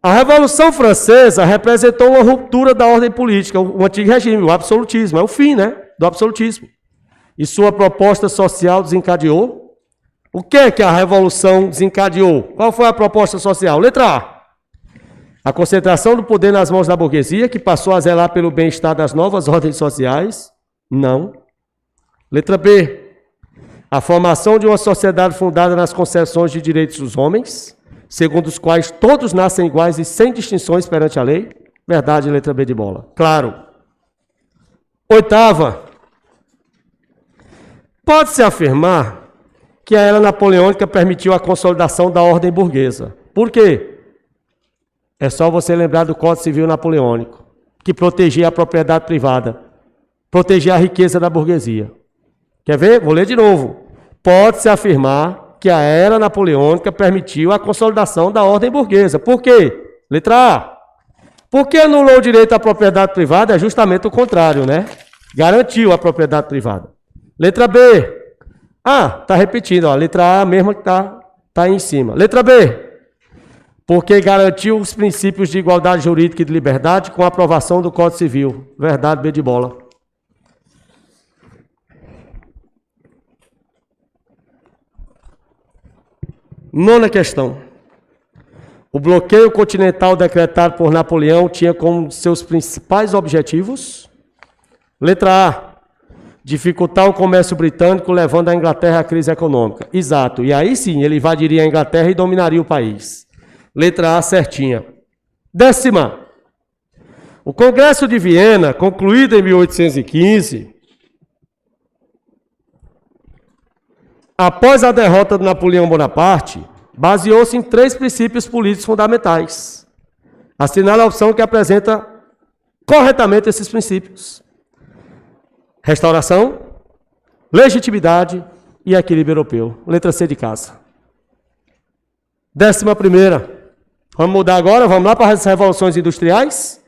a Revolução Francesa representou uma ruptura da ordem política, o antigo regime, o absolutismo, é o fim, do absolutismo. E sua proposta social desencadeou. O que é que a Revolução desencadeou? Qual foi a proposta social? Letra A. A concentração do poder nas mãos da burguesia, que passou a zelar pelo bem-estar das novas ordens sociais? Não. Letra B. A formação de uma sociedade fundada nas concessões de direitos dos homens, segundo os quais todos nascem iguais e sem distinções perante a lei? Verdade, letra B de bola. Claro. Oitava. Pode-se afirmar que a era napoleônica permitiu a consolidação da ordem burguesa. Por quê? É só você lembrar do Código Civil Napoleônico, que protegia a propriedade privada, protegia a riqueza da burguesia. Quer ver? Vou ler de novo. Pode-se afirmar que a era napoleônica permitiu a consolidação da ordem burguesa. Por quê? Letra A. Porque anulou o direito à propriedade privada? É justamente o contrário, Garantiu a propriedade privada. Letra B. Tá repetindo, a letra A mesma que tá aí em cima. Letra B. Porque garantiu os princípios de igualdade jurídica e de liberdade com a aprovação do Código Civil. Verdade, B de bola. Nona questão. O bloqueio continental decretado por Napoleão tinha como seus principais objetivos? Letra A. Dificultar o comércio britânico, levando a Inglaterra à crise econômica. Exato. E aí sim, ele invadiria a Inglaterra e dominaria o país. Letra A, certinha. Décima. O Congresso de Viena, concluído em 1815, após a derrota de Napoleão Bonaparte, baseou-se em 3 princípios políticos fundamentais. Assinale a opção que apresenta corretamente esses princípios: restauração, legitimidade e equilíbrio europeu. Letra C de casa. 11ª. Vamos mudar agora, vamos lá para as revoluções industriais?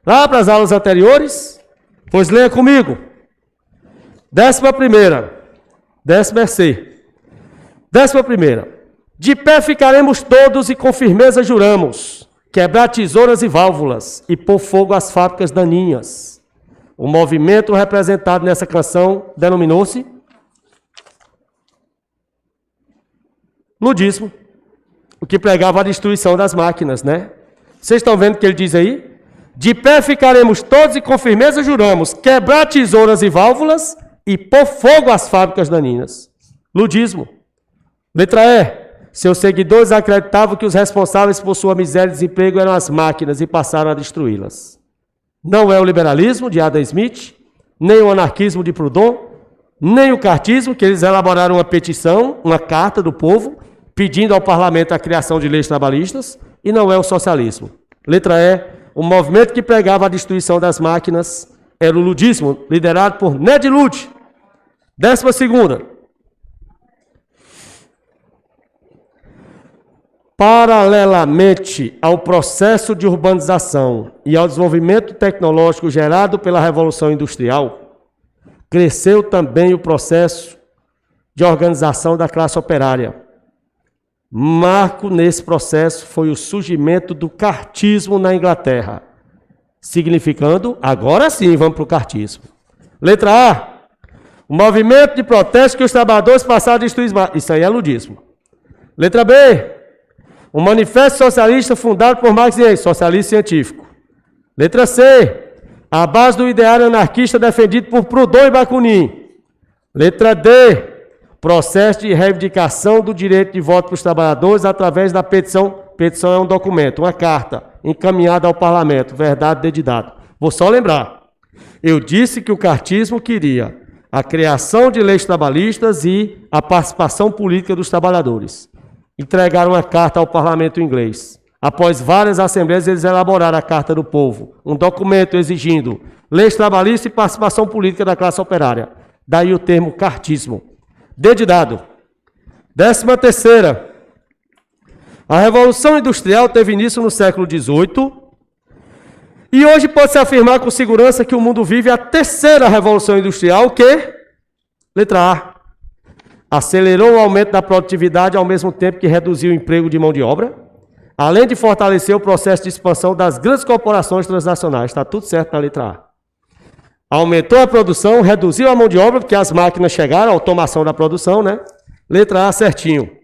Lá para as aulas anteriores? Pois leia comigo. 11ª. 10ª é C. 11ª. De pé ficaremos todos e com firmeza juramos quebrar tesouras e válvulas e pôr fogo às fábricas daninhas. O movimento representado nessa canção denominou-se ludismo, o que pregava a destruição das máquinas, Vocês estão vendo o que ele diz aí? De pé ficaremos todos e com firmeza juramos quebrar tesouras e válvulas e pôr fogo às fábricas daninhas. Ludismo. Letra E. Seus seguidores acreditavam que os responsáveis por sua miséria e desemprego eram as máquinas e passaram a destruí-las. Não é o liberalismo de Adam Smith, nem o anarquismo de Proudhon, nem o cartismo, que eles elaboraram uma petição, uma carta do povo, pedindo ao parlamento a criação de leis trabalhistas, e não é o socialismo. Letra E. O movimento que pregava a destruição das máquinas era o ludismo, liderado por Ned Ludd. 12ª. Paralelamente ao processo de urbanização e ao desenvolvimento tecnológico gerado pela Revolução Industrial, cresceu também o processo de organização da classe operária. Marco nesse processo foi o surgimento do cartismo na Inglaterra, significando, agora sim, vamos para o cartismo. Letra A. O movimento de protesto que os trabalhadores passaram a destruir. Isso aí é ludismo. Letra B. O manifesto socialista fundado por Marx e Engels, socialista científico. Letra C. A base do ideário anarquista defendido por Proudhon e Bakunin. Letra D. Processo de reivindicação do direito de voto para os trabalhadores através da petição Petição é um documento, uma carta encaminhada ao parlamento. Verdade, dedidado. Vou só lembrar. Eu disse que o cartismo queria a criação de leis trabalhistas e a participação política dos trabalhadores. Entregaram uma carta ao parlamento inglês. Após várias assembleias, eles elaboraram a Carta do Povo, um documento exigindo leis trabalhistas e participação política da classe operária. Daí o termo cartismo. Dedidado. 13ª. A Revolução Industrial teve início no século XVIII e hoje pode-se afirmar com segurança que o mundo vive a terceira Revolução Industrial, que, letra A, acelerou o aumento da produtividade ao mesmo tempo que reduziu o emprego de mão de obra, além de fortalecer o processo de expansão das grandes corporações transnacionais. Está tudo certo na letra A. Aumentou a produção, reduziu a mão de obra, porque as máquinas chegaram, a automação da produção, né? Letra A, certinho.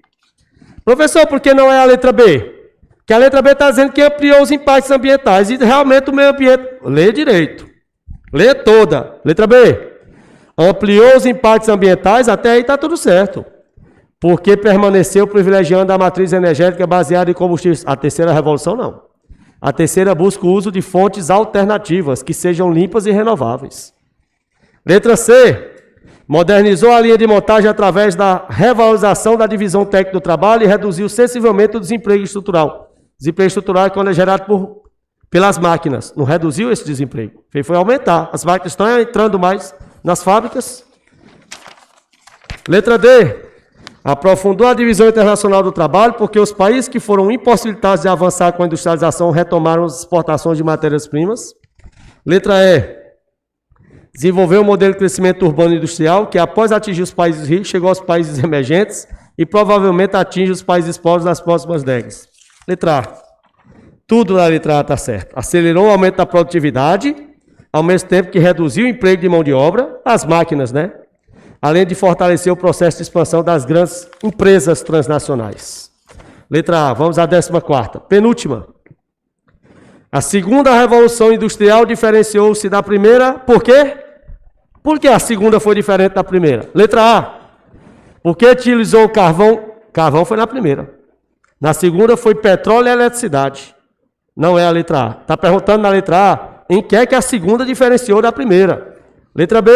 Professor, por que não é a letra B? Porque a letra B está dizendo que ampliou os impactos ambientais. E realmente o meio ambiente... Lê direito. Lê toda. Letra B. Ampliou os impactos ambientais, até aí está tudo certo. Porque permaneceu privilegiando a matriz energética baseada em combustíveis. A terceira revolução, não. A terceira busca o uso de fontes alternativas, que sejam limpas e renováveis. Letra C. Modernizou a linha de montagem através da revalorização da divisão técnica do trabalho e reduziu sensivelmente o desemprego estrutural. Desemprego estrutural é quando é gerado pelas máquinas. Não reduziu esse desemprego. Foi aumentar. As máquinas estão entrando mais nas fábricas. Letra D. Aprofundou a divisão internacional do trabalho, porque os países que foram impossibilitados de avançar com a industrialização retomaram as exportações de matérias-primas. Letra E. Desenvolveu um modelo de crescimento urbano e industrial, que após atingir os países ricos, chegou aos países emergentes e provavelmente atinge os países pobres nas próximas décadas. Letra A. Tudo na letra A está certo. Acelerou o aumento da produtividade, ao mesmo tempo que reduziu o emprego de mão de obra, as máquinas, né? Além de fortalecer o processo de expansão das grandes empresas transnacionais. Letra A, vamos à 14ª. Penúltima. A segunda Revolução Industrial diferenciou-se da primeira, por quê? Por que a segunda foi diferente da primeira? Letra A, porque utilizou o carvão. Carvão foi na primeira. Na segunda foi petróleo e eletricidade. Não é a letra A. Está perguntando na letra A, em que é que a segunda diferenciou da primeira? Letra B,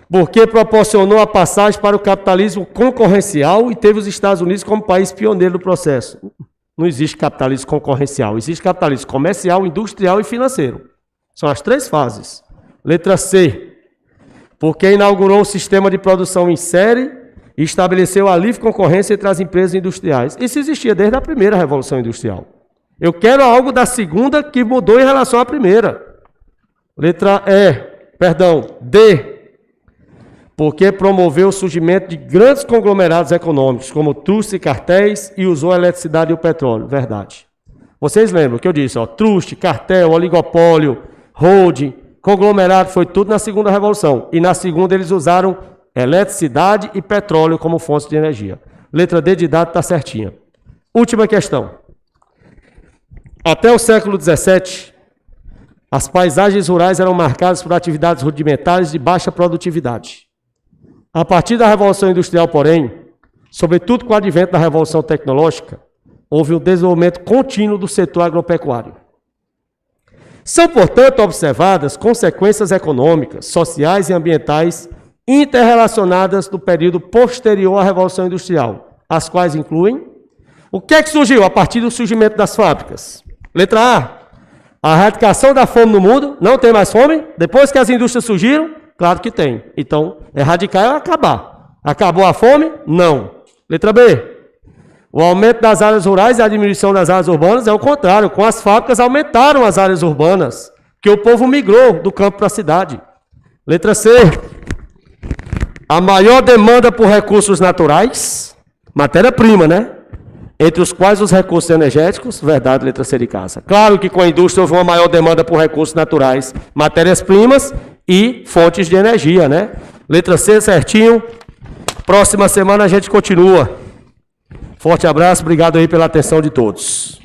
porque proporcionou a passagem para o capitalismo concorrencial e teve os Estados Unidos como país pioneiro do processo. Não existe capitalismo concorrencial, existe capitalismo comercial, industrial e financeiro. São as três fases. Letra C, porque inaugurou o sistema de produção em série e estabeleceu a livre concorrência entre as empresas industriais. Isso existia desde a primeira Revolução Industrial. Eu quero algo da segunda que mudou em relação à primeira. Letra D, porque promoveu o surgimento de grandes conglomerados econômicos, como truste e cartéis, e usou a eletricidade e o petróleo. Verdade. Vocês lembram que eu disse, ó, truste, cartel, oligopólio, holding, conglomerado, foi tudo na segunda revolução. E na segunda eles usaram eletricidade e petróleo como fontes de energia. Letra D de dado está certinha. Última questão. Até o século XVII, as paisagens rurais eram marcadas por atividades rudimentares de baixa produtividade. A partir da Revolução Industrial, porém, sobretudo com o advento da Revolução Tecnológica, houve um desenvolvimento contínuo do setor agropecuário. São, portanto, observadas consequências econômicas, sociais e ambientais interrelacionadas do período posterior à Revolução Industrial, as quais incluem o que é que surgiu a partir do surgimento das fábricas? Letra A erradicação da fome no mundo. Não tem mais fome? Depois que as indústrias surgiram? Claro que tem. Então, erradicar é acabar. Acabou a fome? Não. Letra B. O aumento das áreas rurais e a diminuição das áreas urbanas é o contrário. Com as fábricas aumentaram as áreas urbanas, que o povo migrou do campo para a cidade. Letra C. A maior demanda por recursos naturais, matéria-prima, né? Entre os quais os recursos energéticos, verdade, letra C de casa. Claro que com a indústria houve uma maior demanda por recursos naturais, matérias-primas e fontes de energia, né? Letra C, certinho. Próxima semana a gente continua. Forte abraço, obrigado aí pela atenção de todos.